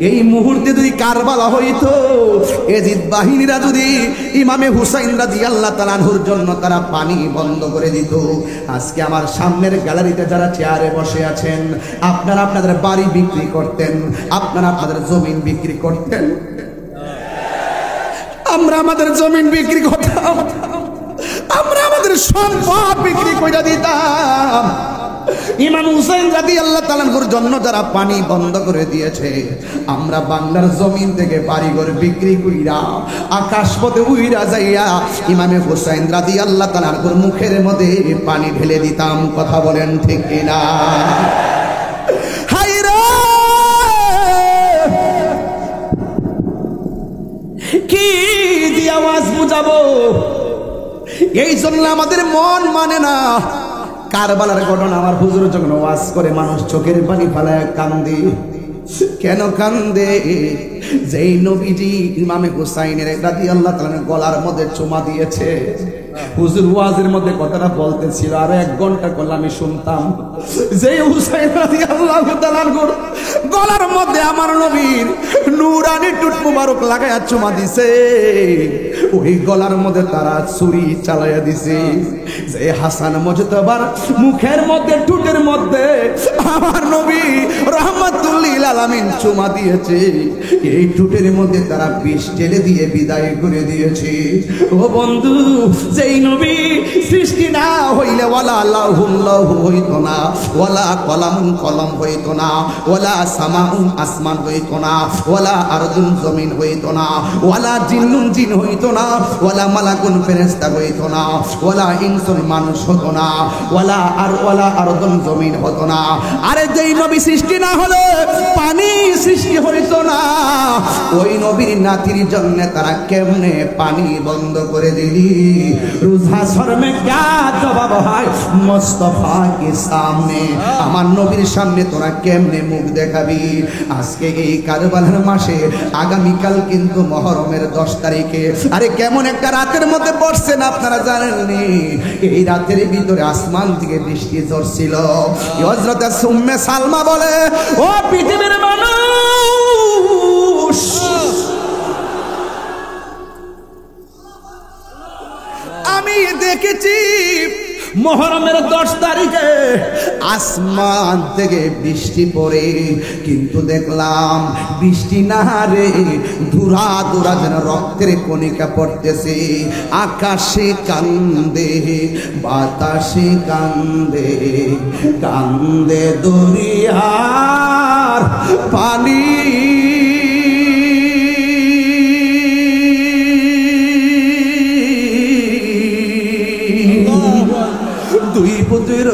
এই মুহূর্তে যদি কারবালা হইতো, এজিদ বাহিনীরা যদি ইমামে হুসাইন রাদিয়াল্লাহু তাআলা আনহুর জন্য তারা পানি বন্ধ করে দিত, আজকে আমার সামনের গ্যালারিতে যারা চেয়ারে বসে আছেন, আপনারা আপনাদের বাড়ি বিক্রি করতেন, আপনারা আপনাদের জমিন বিক্রি করতেন, আমরা আমাদের জমিন বিক্রি করতাম, আমরা আমাদের সম্পদ বিক্রি করে দিতাম। ইমাম হুসাইন রাদিয়াল্লাহু তাআলা আনহুর জন্য যারা পানি বন্ধ করে দিয়েছে, আমরা বাংলার জমিন থেকে বাড়িঘর বিক্রি কইরা আকাশ পথে উইরা যাইয়া ইমামে হুসাইন রাদিয়াল্লাহু তাআলা আনহুর মুখের মধ্যে পানি ঢেলে দিতাম। কথা বলেন ঠিক কিনা? হায় রে, কি দিয়ে আওয়াজ বুঝাবো? এই জন্য আমাদের মন মানে না। কারবালার ঘটনা আমার হুজুর যখন ওয়াজ করে, মানুষ চোখের পানি ফেলায় কান্দে। কেন কান্দে? যেই নবীজি ইমামে হুসাইনের রাদিয়াল্লাহু তাআলা গলার মধ্যে চুমা দিয়েছে, হুজুর ওয়াজের মধ্যে কথাটা বলতেছিল, আর 1 ঘন্টা করলে আমি শুনতাম। যে হুসাইন রাদিয়াল্লাহু তাআলা গলার মধ্যে আমার নবীর নূরানি টুট মুবারক লাগায়া চুমা দিছে, ওই গলার মধ্যে তারা ছুরি চালাইয়া দিছে। যে হাসান মুজতাবার মুখের মধ্যে টুটের মধ্যে আমার নবী রাহমাতুল লিল আলামিন চুমা দিয়েছে, এই টুটের মধ্যে তারা বিষ ঢেলে দিয়ে বিদায় করে দিয়েছে। ও বন্ধু, যেই নবী সৃষ্টি না হইলে ওয়ালা লাহুল্লাহ হইতো না, ওয়ালা কলামুন কলম হইতো না, ওয়ালা সামাউন আসমান হইতো না, ওয়ালা আরদুন জমিন হইতো না, ওয়ালা জিন্নুন জিন হইতো না, ওয়ালা মালাকুন ফেরেশতা হইতো না, ওয়ালা ইনসুন মানুষ হতো না, ওয়ালা আরদুন জমিন হতো না। আরে যেই নবী সৃষ্টি না হলে পানি সৃষ্টি হইতো না, ওই নবীর নাতির জন্য তারা কেমনে পানি বন্ধ করে দিলি? রোজা শর্মে क्या জবাব হয় মুস্তাফা के सामने? আমার নবীর সামনে তোরা কেমনে মুখ দেখাবি? আজকে এই কারবালার মাসে, আগামীকাল কিন্তু মুহররমের 10 তারিখে, আরে কেমন একটা রাতের মধ্যে পড়ছেন আপনারা জানেননি? এই রাতের ভিতরে আসমান থেকে বৃষ্টি ঝরছিল। হযরত উম্মে সালমা বলে, ও পৃথিবীর মানুষ, আমি দেখেছি মুহররমের 10 তারিখে আসমান থেকে বৃষ্টি পড়ে, কিন্তু দেখলাম বৃষ্টি না রে, ধুরা ধুরা যেন রক্তের কণিকা পড়তেছে। আকাশে কান্দে, বাতাসে কান্দে, কান্দে দরিয়ার পানি। দুই পুত্র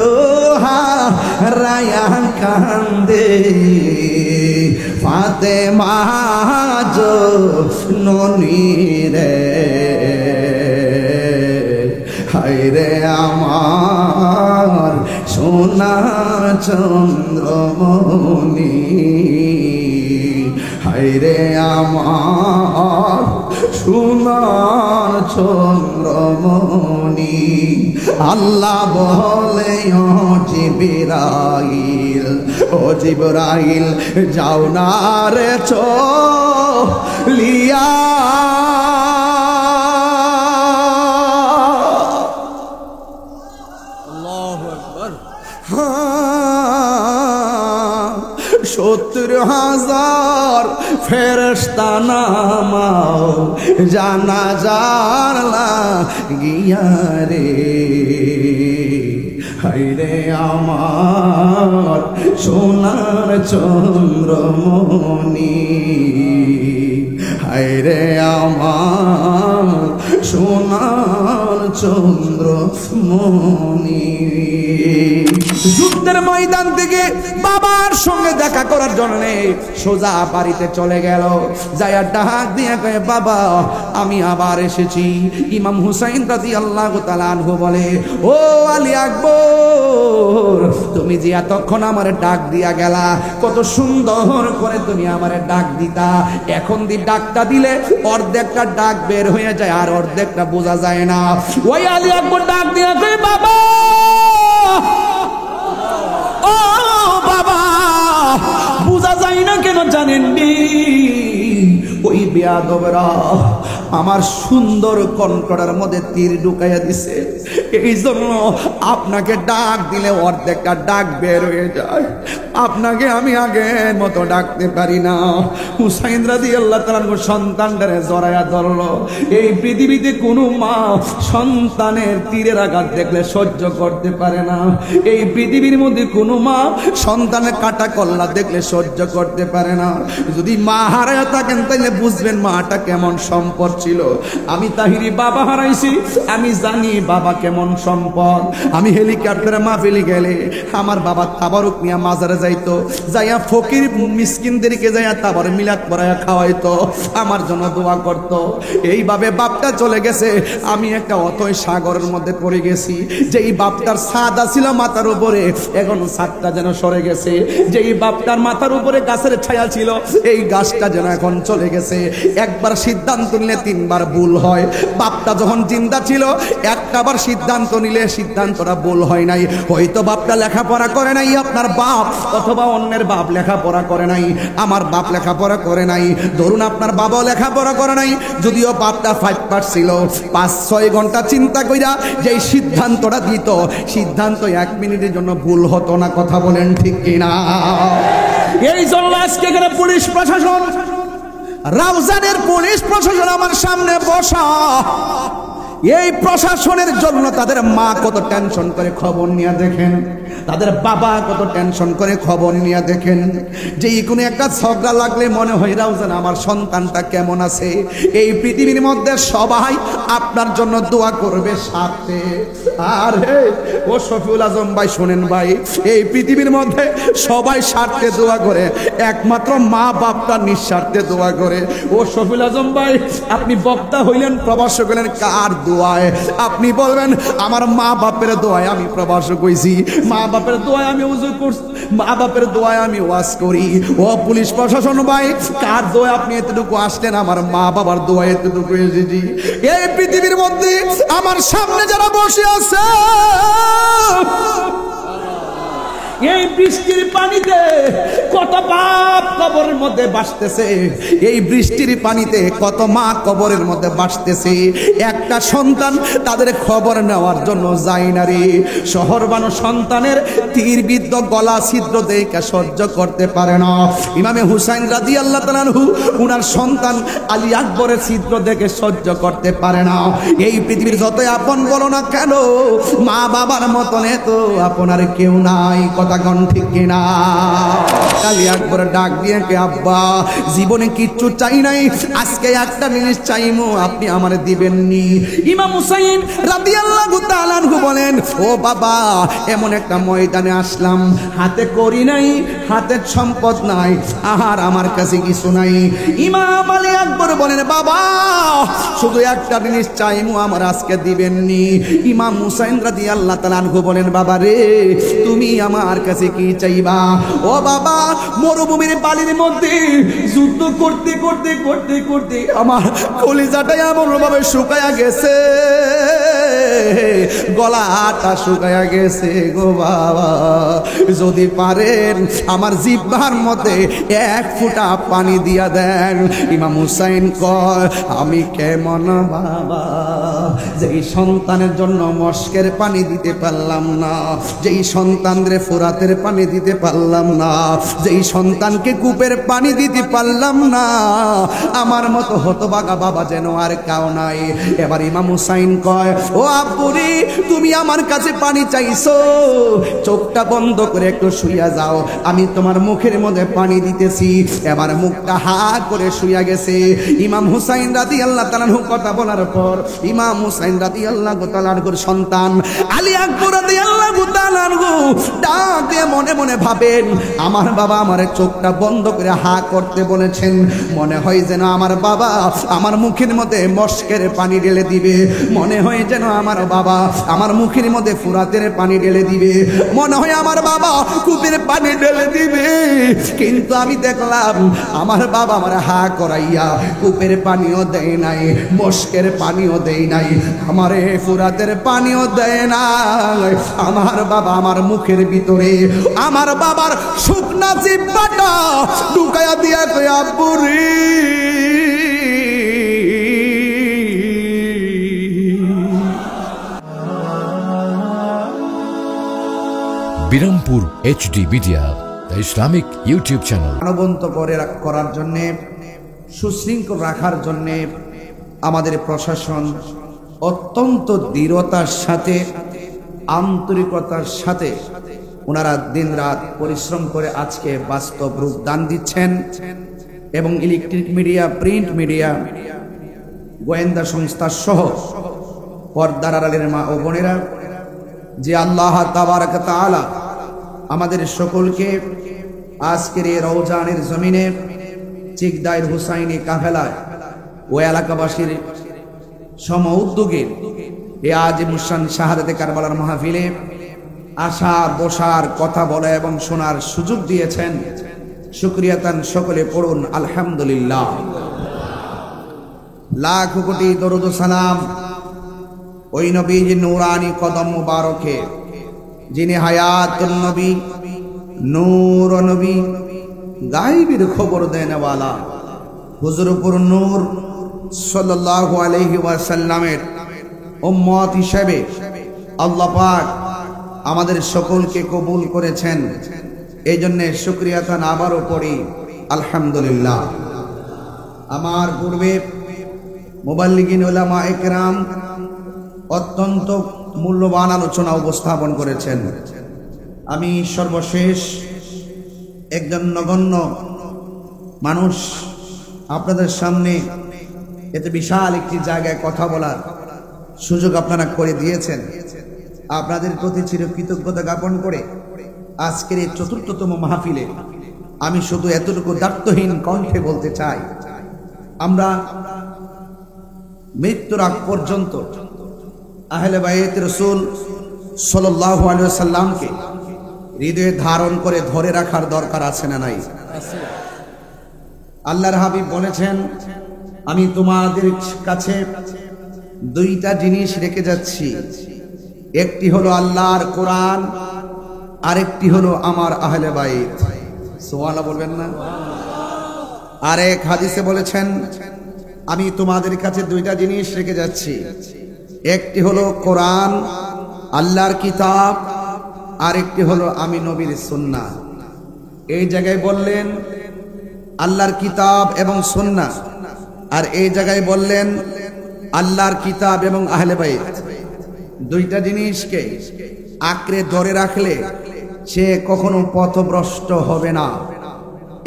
হারায়া কান্দে, ফাতেমা জননী রে, হায় রে আমার সোনা চন্দ্রমণি, হায় রে আমার সোনার চন্দ্রমণি। আল্লাহ বলে, ও জিবরাইল, ও জিবরাইল যাও না রে চলিয়া, আল্লাহু আকবার। 70,000 ফেরেশতা নামাও জানাজার লাগিয়া রে, হায় রে আমার সোনার চন্দ্রমণি, হায় রে আমার সোনার চন্দ্রমণি। যুদ্ধের ময়দান থেকে বাবার সঙ্গে দেখা করার জন্য সোজা বাড়িতে চলে গেল। যায়া ডাক দিয়ে কয়ে, বাবা আমি আবার এসেছি। ইমাম হুসাইন রাদিয়াল্লাহু তাআলা আনহু বলে, ও আলী আকবর, তুমি যে এতক্ষণ আমারে ডাক দিয়া গেলা, কত সুন্দর করে তুমি আমারে ডাক দিতা, এখন ডাকটা দিলে অর্ধেকটা ডাক বের হয়ে যায় আর অর্ধেকটা বোঝা যায় না। ওই আলী আকবর ডাক দিয়া কয়ে, বাবা, ও বাবা, বুঝা যাই না কেন জানেননি? ওই বেয়াদবরা আমার সুন্দর কণ্ঠটার মধ্যে তীর ঢুকাইয়া দিছে। এই জন্য আপনাকে ডাক দিলে অর্ধেকটা ডাক বের হয়ে যায়, আপনাকে আমি আগের মতো ডাকতে পারি না। হুসাইন রাদিয়াল্লাহু তাআলা সন্তানটারে জড়াইয়া ধরলো। এই পৃথিবীতে কোনো মা সন্তানের তীরের আঘাত দেখলে সহ্য করতে পারে না। এই পৃথিবীর মধ্যে কোনো মা সন্তানের কাটা কল্লা দেখলে সহ্য করতে পারে না। যদি মা হারায় থাকেন তাহলে বুঝবেন মাটা কেমন সম্পদ ছিল। আমি তাহিরি বাবা হারাইছি, আমি জানি বাবা কেমন সম্পদ। আমি হেলিকপ্টারে মাহফিলে গেলে আমার বাবা তাবারুক নিয়ে মাজারে যাইতো, যাইয়া ফকির মিসকিনদেরকে যাইয়া তাবার মিলাদ পড়াইয়া খাওয়াইতো, আমার জন্য দোয়া করত। এইভাবে বাপটা চলে গেছে, আমি একটা অথই সাগরের মধ্যে পড়ে গেছি। যেই বাপটার ছাদ ছিল মাথার উপরে, এখন ছাদটা যেন সরে গেছে। যেই বাপটার মাথার উপরে গাছের ছায়া ছিল, এই গাছটা যেন এখন চলে গেছে। একবার সিদ্ধান্ত নিলে তিনবার ভুল হয়। বাপটা যখন জিন্দা ছিল একটাবার সিদ্ধান্ত নিলে সিদ্ধান্তটা ভুল হয় নাই। হয়তো বাপটা লেখাপড়া করে নাই, আপনার বাপ অথবা অন্যের বাপ লেখাপড়া করে নাই, আমার বাপ লেখাপড়া করে নাই, ধরুন আপনার বাবাও লেখাপড়া করে নাই। যদিও বাপটা 5 পাস ছিল, 5-6 ঘন্টা চিন্তা কইরা যেই সিদ্ধান্তটা দিত, সিদ্ধান্ত 1 মিনিটের জন্য ভুল হতো না। কথা বলেন ঠিক কিনা? এই জন্য আজকে এখানে পুলিশ প্রশাসন, রাউজানের পুলিশ প্রশাসন আমার সামনে বসা। এই প্রশাসনের জন্য তাদের মা কত টেনশন করে খবর নিয়ে দেখেন, তাদের বাবা কত টেনশন করে খবর নিয়ে দেখেন। যে কোনো একটা ঝগড়া লাগলে মনে হয় রাউজান আমার সন্তানটা কেমন আছে। এই পৃথিবীর মধ্যে সবাই আপনার জন্য দোয়া করবে সাথে। আর ও শফিউল আজম ভাই শোনেন ভাই, এই পৃথিবীর মধ্যে সবাই স্বার্থে দোয়া করে, একমাত্র মা বাপটা নিঃস্বার্থে দোয়া করে। ও শফিউল আজম ভাই, আপনি বক্তা হইলেন, প্রভাষক হইলেন, কার দোয়ায়? আপনি বলবেন আমার মা বাপের দোয়ায় আমি প্রভাষক হইছি, মা বাপের দোয়ায় আমি ওযু করছি, মা বাপের দোয়ায় আমি ওয়াজ করি। ও পুলিশ প্রশাসন ভাই, কার দোয়ায় আপনি এতটুকু আসলেন? আমার মা বাবার দোয়ায় এতটুকু এসেছি। এই পৃথিবীর মধ্যে আমার সামনে যারা বসে আছে, এই বৃষ্টির পানিতে কত বাপ কবরের মধ্যে ভাসতেছে, এই বৃষ্টির পানিতে কত মা কবরের মধ্যে ভাসতেছে। একটা সন্তান তাদের খবর নেওয়ার জন্য যায় না রে। শহর বানো সন্তানের তীরবিদ্ধ গলা ছিদ্র দেখে সহ্য করতে পারে না। ইমামে হুসাইন রাদিয়াল্লাহু তাআলা আনহু উনার সন্তান আলী আকবরের ছিদ্র দেখে সহ্য করতে পারে না। এই পৃথিবীর যতই আপন বলো না কেন, মা বাবার মতন তো আপনার কেউ নাই। কথা কোন ঠিক কিনা? আলী আকবর ডাক দিয়ে কে আব্বা, জীবনে কিচ্ছু চাই নাই, আজকে একটা জিনিস চাইমু, আপনি আমারে দিবেননি? ইমাম হুসাইন রাদিয়াল্লাহু তাআলা আনহু বলেন, ও বাবা, এমন একটা ময়দানে আসলাম, হাতে করি নাই, হাতে সম্পদ নাই, আর আমার কাছে কিছু নাই। ইমাম আলী আকবর বলেন, বাবা শুধু একটা জিনিস চাইমু, আমার আজকে দিবেননি? ইমাম হুসাইন রাদিয়াল্লাহু তাআলা আনহু বলেন, বাবা রে, তুমি আমার কাছে কি চাইবা? ও বাবা, মরুভূমির বালির মধ্যে যুদ্ধ করতে করতে করতে করতে আমার কলিজাটা এমন ভাবে শুকায়া গেছে, গলাটা শুকায়া গেছে গো বাবা, যদি পারেন আমার জিহ্বার মধ্যে 1 ফোঁটা পানি দিয়া দেন। ইমাম হুসাইন কয়, আমি কেমন বাবা, যেই সন্তানের জন্য মস্কের পানি দিতে পারলাম না, যেই সন্তানদের ফোরাতের পানি দিতে পারলাম না, যেই সন্তানকে কূপের পানি দিতে পারলাম না, আমার মতো হতভাগা বাবা যেন আর কাউ নাই। এবার ইমাম হুসাইন কয়, ও আব্বুরি, তুমি আমার কাছে পানি চাইছো, চোখটা বন্ধ করে একটু শুইয়া যাও, আমি তোমার মুখের মধ্যে পানি দিতেছি। এবার মুখটা হা করে শুইয়া গেছে। ইমাম হুসাইন রাদিয়াল্লাহু তাআলা আনহু কথা বলার পর ইমাম হুসাইন রাদিয়াল্লাহু তাআলা আনহুর সন্তান আলী আকবর রাদিয়াল্লাহু তাআলা আনহু ডাক দিয়ে মনে মনে ভাবেন, আমার বাবা আমার চোখটা বন্ধ করে হা করতে বলেছেন, মনে হয় যেন আমার বাবা আমার মুখের মধ্যে মস্কের পানি ঢেলে দিবে, মনে হয় যেন আমার বাবা আমার মুখের মধ্যে ফুরাতের পানি ঢেলে দিবে, মনে হয় আমার বাবা কূপের পানি ঢেলে দিবে। কিন্তু আমি দেখলাম আমার বাবা আমার হা করাইয়া কূপের পানিও দেয় নাই, মস্কের পানিও দেয় নাই, আমারে ফুরাতের পানিও দেয় নাই। আমার বাবা আমার মুখের ভিতরে করে আমার বাবার শুকনা জিব্বাটা ঢুকায়া দিয়া কই আব্বু রে Birampur HD media, the Islamic YouTube channel. প্রাণবন্ত করার জন্য, সুশৃঙ্খল রাখার জন্য আমাদের প্রশাসন অত্যন্ত দৃঢ়তার সাথে, আন্তরিকতার সাথে ওনারা দিনরাত পরিশ্রম করে আজকে বাস্তব রূপ দান দিচ্ছেন। এবং ইলেকট্রিক মিডিয়া, প্রিন্ট মিডিয়া, গোয়েন্দা সংস্থা সহ পর্দার আড়ালের মা ও বোনেরা, যে আল্লাহ তাবারক তাআলা আমাদের সকলকে আজকের এই রওজানের জমিনে চিকদাইর হুসাইনি কাফেলায় ও এলাকাবাসীর সম উদ্যোগে এ আজিমুশান শাহাদাতে কারবালার মাহফিলে আসার, বসার, কথা বলা এবং শোনার সুযোগ দিয়েছেন। শুকরিয়া তান সকলে পড়ুন আলহামদুলিল্লাহ। লাখ কোটি দরুদ ও সালাম ওই নবীর নূরানি কদম মুবারকে, যিনি হায়াতুন নবী, নূর নবী, গায়বের খবর দেনওয়ালা হুজুরপুর নূর সাল্লাল্লাহু আলাইহি ওয়াসাল্লামের উম্মত হিসেবে আল্লাহ পাক আমাদের সকলকে কবুল করেছেন। এই জন্য শুকরিয়া তান আবারও পড়ি আলহামদুলিল্লাহ। আমার পূর্বে মুবাল্লিগিন উলামা ইকরাম অত্যন্ত মূল্যবান আলোচনা উপস্থাপন করেছেন। আমি সর্বশেষ একজন নগণ্য মানুষ আপনাদের সামনে এতে বিশাল একটি জায়গায় কথা বলার সুযোগ আপনারা করে দিয়েছেন। আপনাদের প্রতি চিরকৃতজ্ঞতা জ্ঞাপন করে আজকের এই চতুর্থতম মাহফিলে আমি শুধু এতটুকু দায়িত্বহীন কণ্ঠে বলতে চাই, আমরা মৃত্যুর আগ পর্যন্ত আহলে বাইত রাসূল সাল্লাল্লাহু আলাইহি ওয়াসাল্লামকে হৃদয়ে ধারণ করে ধরে রাখার দরকার আছে না নাই? আল্লাহর হাবিব বলেছেন, আমি তোমাদের কাছে দুইটা জিনিস রেখে যাচ্ছি, একটি হলো আল্লাহর কোরআন, আরেকটি হলো আমার আহলে বাইত। সুবহানাল্লাহ বলবেন না? আরেক হাদিসে বলেছেন, আমি তোমাদের কাছে দুইটা জিনিস রেখে যাচ্ছি, একটি হলো কোরআন, আল্লাহর কিতাব, আরেকটি হলো আমি নবীর সুন্নাহ। এই জায়গায় বললেন আল্লাহর কিতাব এবং সুন্নাহ, আর এই জায়গায় বললেন আল্লাহর কিতাব এবং আহলে বাইত। দুইটা জিনিসকে আঁকড়ে ধরে রাখলে সে কখনো পথভ্রষ্ট হবে না।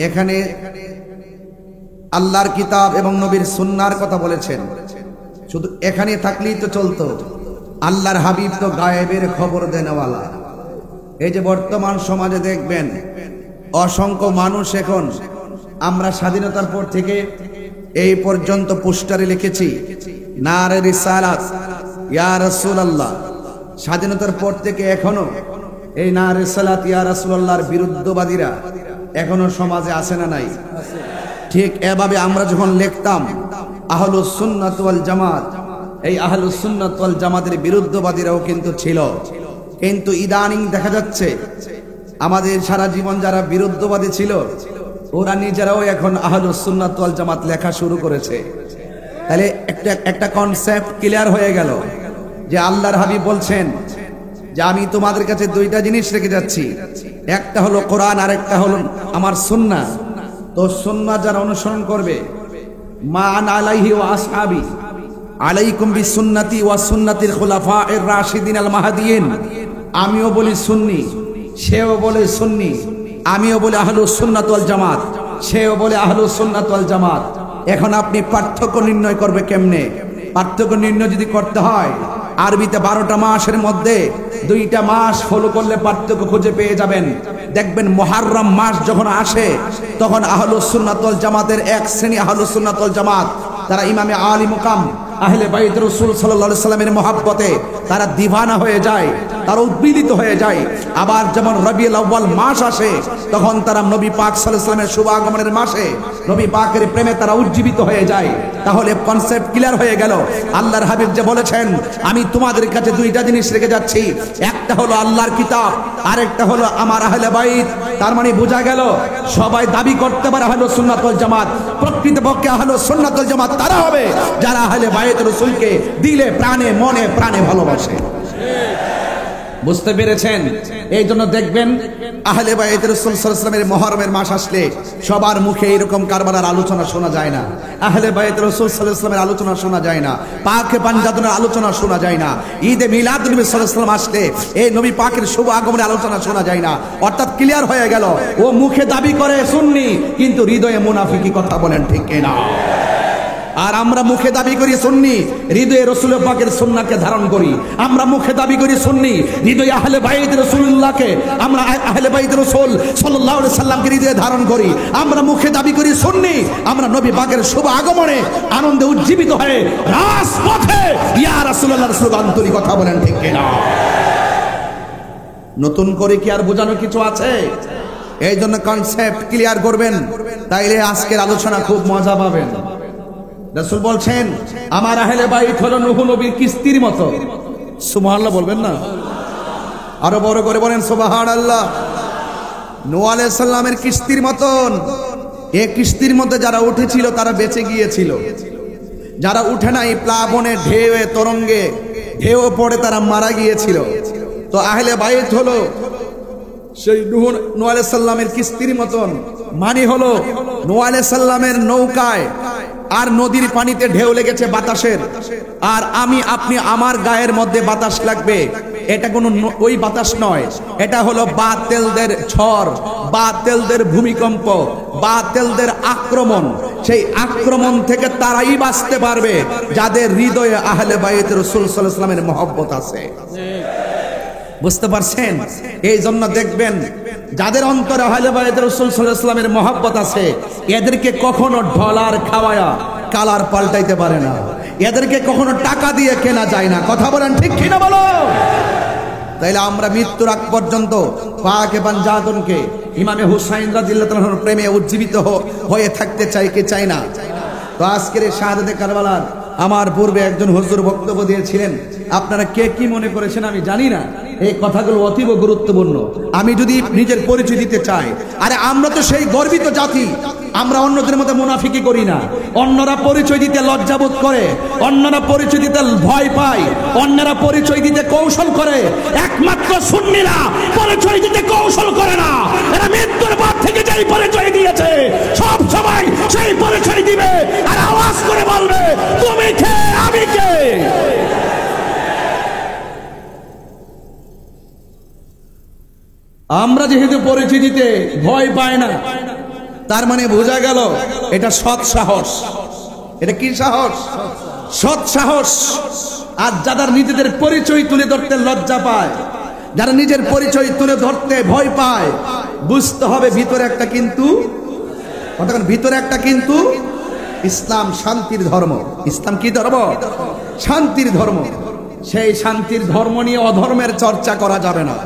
এখানে আল্লাহর কিতাব এবং নবীর সুন্নাহর কথা বলেছেন, শুধু এখানে থাকলেই তো চলতো। আল্লাহর হাবিব তো গায়েবের খবর দেনওয়ালা। এই যে বর্তমান সমাজে দেখবেন অসংখ্য মানুষ, এখন আমরা স্বাধীনতার পর থেকে এই পর্যন্ত পোস্টারে লিখেছি নারে রিসালাত ইয়া রাসূলুল্লাহ। স্বাধীনতার পর থেকে এখনো এই নারে রিসালাত ইয়া রাসূলুল্লাহর বিরুদ্ধবাদীরা এখনো সমাজে আছে না নাই? ঠিক এভাবে আমরা যখন লিখতাম আহলুস সুন্নাত ওয়াল জামাত, এই আহলুস সুন্নাত ওয়াল জামাতের বিরুদ্ধবাদীরাও কিন্তু ছিল। কিন্তু ইদানিং দেখা যাচ্ছে আমাদের সারা জীবন যারা বিরুদ্ধবাদী ছিল ওরা নিজেরাও এখন আহলুস সুন্নাত ওয়াল জামাত লেখা শুরু করেছে। তাহলে একটা কনসেপ্ট ক্লিয়ার হয়ে গেল যে আল্লাহর হাবিব বলছেন যে আমি তোমাদের কাছে দুইটা জিনিস রেখে যাচ্ছি, একটা হলো কোরআন, আরেকটা হলো আমার সুন্নাহ। তো সুন্নাহ যারা অনুসরণ করবে, মা আনা আলাইহি ওয়া আসহাবি আলাইকুম বিসুন্নতি ওয়া সুন্নাতিল খুলাফায়ে রাশিদিন আল মাহদিয়িন। আমিও বলি সুন্নি, সেও বলে সুন্নি। আমিও বলি আহলুস সুন্নাত ওয়াল জামাত, সেও বলে আহলুস সুন্নাত ওয়াল জামাত। এখন আপনি পার্থক্য নির্ণয় করবে কেমনে? পার্থক্য নির্ণয় যদি করতে হয়, আরবিতে 12টা মাসের মধ্যে 2টা মাস ফলো করলে পার্থক্য খুঁজে পেয়ে যাবেন। দেখবেন মুহররম মাস যখন আসে তখন আহলুস সুন্নাত ওয়াল জামাতের এক শ্রেণী আহলুস সুন্নাত ওয়াল জামাত, তারা ইমামে আলী মুকাম আহলে বাইত রাসূল সাল্লাল্লাহু আলাইহি সাল্লামের মহব্বতে তারা দিওয়ানা হয়ে যায়, তারা উদ্বেলিত হয়ে যায়। আবার যেমন রবিউল আউয়াল মাস আসে, তখন তারা নবী পাক সাল্লাল্লাহু আলাইহি সাল্লামের শুভ আগমনের মাসে নবী পাকের প্রেমে তারা উজ্জীবিত হয়ে যায়। তাহলে কনসেপ্ট ক্লিয়ার হয়ে গেল। আল্লাহর হাবিব যে বলেছেন, আমি তোমাদের কাছে দুইটা জিনিস রেখে যাচ্ছি, একটা হলো আল্লাহর কিতাব, আরেকটা হলো আমার আহলে বাইত। তার মানে বোঝা গেল সবাই দাবি করতে পারে আহলুস সুন্নাত ওয়াল জামাত, প্রকৃতপক্ষে আহলুস সুন্নাত ওয়াল জামাত তারা হবে যারা আহলে বাইত রাসূলকে দিলে প্রাণে মনে প্রাণে ভালোবাসে। বুঝতে পেরেছেন? এই জন্য দেখবেন আহলে বাইত রাসূল সাল্লাল্লাহু আলাইহি ওয়াসাল্লামের মুহররমের মাস আসলে সবার মুখে এরকম কারবালার আলোচনা শোনা যায় না, আহলে বাইত রাসূল সাল্লাল্লাহু আলাইহি ওয়াসাল্লামের আলোচনা শোনা যায় না, পাকে পাঞ্জাতনের আলোচনা শোনা যায় না, ঈদে মিলাদুন নবী সাল্লাল্লাহু আলাইহি ওয়াসাল্লাম আসলে এই নবী পাকের শুভ আগমনের আলোচনা শোনা যায় না। অর্থাৎ ক্লিয়ার হয়ে গেল, ও মুখে দাবি করে সুন্নি কিন্তু হৃদয়ে মুনাফিকি কথা বলেন, ঠিক কিনা? আর আমরা মুখে দাবি করি সুন্নি, হৃদয়ে রাসূল পাকের সুন্নাহকে ধারণ করি। আমরা মুখে দাবি করি সুন্নি, হৃদয়ে আহলে বাইত রাসূলুল্লাহকে, আমরা আহলে বাইত রাসূল সাল্লাল্লাহু আলাইহি সাল্লামকে হৃদয়ে ধারণ করি। আমরা মুখে দাবি করি সুন্নি, আমরা নবী পাকের শুভ আগমনে আনন্দে উজ্জীবিত হয়ে রাজপথে ইয়া রাসূলুল্লাহ রাসূল আন্তরিক কথা বলেন, ঠিক কিনা? নতুন করে কি আর বোঝানো কিছু আছে? এই জন্য কনসেপ্ট ক্লিয়ার করবেন, তাইলে আজকের আলোচনা খুব মজা পাবেন। রাসূল বলছেন, আমার আহলে বাইত হলো নূহ নবীর কিস্তির মতো। সুবহানাল্লাহ বলবেন না? আরো বড় করে বলেন সুবহানাল্লাহ। নূহ আলাইহিস সালামের কিস্তির মতন। এই কিস্তির মধ্যে যারা উঠেছিল তারা বেঁচে গিয়েছিল, যারা উঠে নাই প্লাবনে ঢেউয়ে তরঙ্গে ঢেউ পড়ে তারা মারা গিয়েছিল। তো আহলে বাইত হলো সেই নূহ আলাইহিস সালামের কিস্তির মতন। মানে হলো নূহ আলাইহিস সালামের নৌকায় আর নদীর পানিতে ঢেউ লেগেছে বাতাসের, আর আমি আপনি আমার গায়ের মধ্যে বাতাস লাগবে, এটা কোনো ওই বাতাস নয়, এটা হলো বাতিলদের ঝড়, বাতিলদের ভূমিকম্প, বাতিলদের আক্রমণ। সেই আক্রমণ থেকে তারাই বাঁচতে পারবে যাদের হৃদয়ে আহলে বাইত রাসূল সাল্লাল্লাহু আলাইহি ওয়াসাল্লামের মহব্বত আছে। বুঝতে পারছেন? এই জন্য দেখবেন যাদের অন্তরে আহলে বাইত রাসূল সাল্লাল্লাহু আলাইহি ওয়াসাল্লামের মহব্বত আছে, এদেরকে কখনো ডলার খাওয়ায়া কালার পাল্টাইতে পারে না, এদেরকে কখনো টাকা দিয়ে কেনা যায় না। কথা বলেন, ঠিক কিনা বলো? তাইলে আমরা মৃত্যুর আগ পর্যন্ত পাকে পাঞ্জাতনকে ইমামে হুসাইন রাদিয়াল্লাহু তাআলার প্রেমে উজ্জীবিত হয়ে থাকতে চাই কি চাই না? তো আজকের এই শাহাদাতে কারবালার আমার পূর্বে একজন হুজুর বক্তব্য দিয়েছিলেন, আপনারা কে কি মনে করেছেন আমি জানি না, এই কথাগুলো অতীব গুরুত্বপূর্ণ। আমি যদি নিজের পরিচয় দিতে চাই, আরে আমরা তো সেই গর্বিত জাতি, আমরা অন্যদের মধ্যে মুনাফিকি করি না। অন্যরা পরিচয় দিতে লজ্জাবোধ করে, অন্যরা পরিচয় দিতে ভয় পায়, অন্যরা পরিচয় দিতে কৌশল করে, একমাত্র সুন্নিরা পরিচয় দিতে কৌশল করে না। এরা মৃত্যুর পর থেকে যেই পরিচয় দিয়েছে সব সময় সেই পরিচয় দিবে আর আওয়াজ করে বলবে, তুমি কে আমি কে। আমরা যেহেতু পরিচয় দিতে ভয় পাই না, তার মানে বোঝা গেল এটা সৎ সাহস। এটা কি সাহস? সৎ সাহস। আর যারা নিজেদের পরিচয় তুলে ধরতে লজ্জা পায়, যারা নিজের পরিচয় তুলে ধরতে ভয় পায়, বুঝতে হবে ভিতরে একটা কিন্তু, ভিতরে একটা কিন্তু। ইসলাম শান্তির ধর্ম। ইসলাম কি ধর্ম? শান্তির ধর্ম। সেই শান্তির ধর্ম নিয়ে অধর্মের চর্চা করা যাবে না।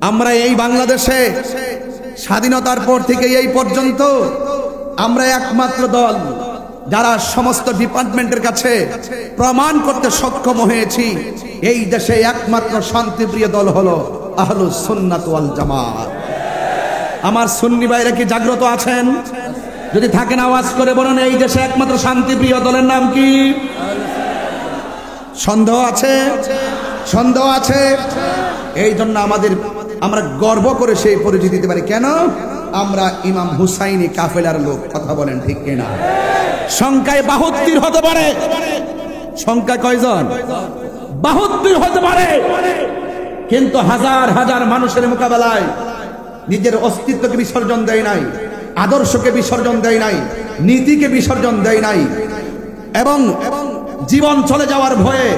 আমরা এই বাংলাদেশে স্বাধীনতার পর থেকে এই পর্যন্ত আমরা একমাত্র দল যারা সমস্ত ডিপার্টমেন্টের কাছে প্রমাণ করতে সক্ষম হয়েছি এই দেশে একমাত্র শান্তিপ্রিয় দল হলো আহলুস সুন্নাত ওয়াল জামাত। আমার সুন্নি ভাইরা কি জাগ্রত আছেন? যদি থাকেন আওয়াজ করে বলেন, এই দেশে একমাত্র শান্তিপ্রিয় দলের নাম কি? সন্দেহ আছে? সন্দেহ আছে? এই জন্য আমরা গর্ব করে সেই পরিচয় দিতে পারি। কেন? আমরা ইমাম হুসাইনি কাফেলার লোক। কথা বলেন, ঠিক কিনা? সংখ্যায় 72 হতে পারে। সংখ্যা কয়জন? 72 হতে পারে, কিন্তু হাজার হাজার মানুষের মোকাবেলায় নিজের অস্তিত্বকে বিসর্জন দেয় নাই, আদর্শকে বিসর্জন দেয় নাই, নীতিকে বিসর্জন দেয় নাই, এবং জীবন চলে যাওয়ার ভয়ে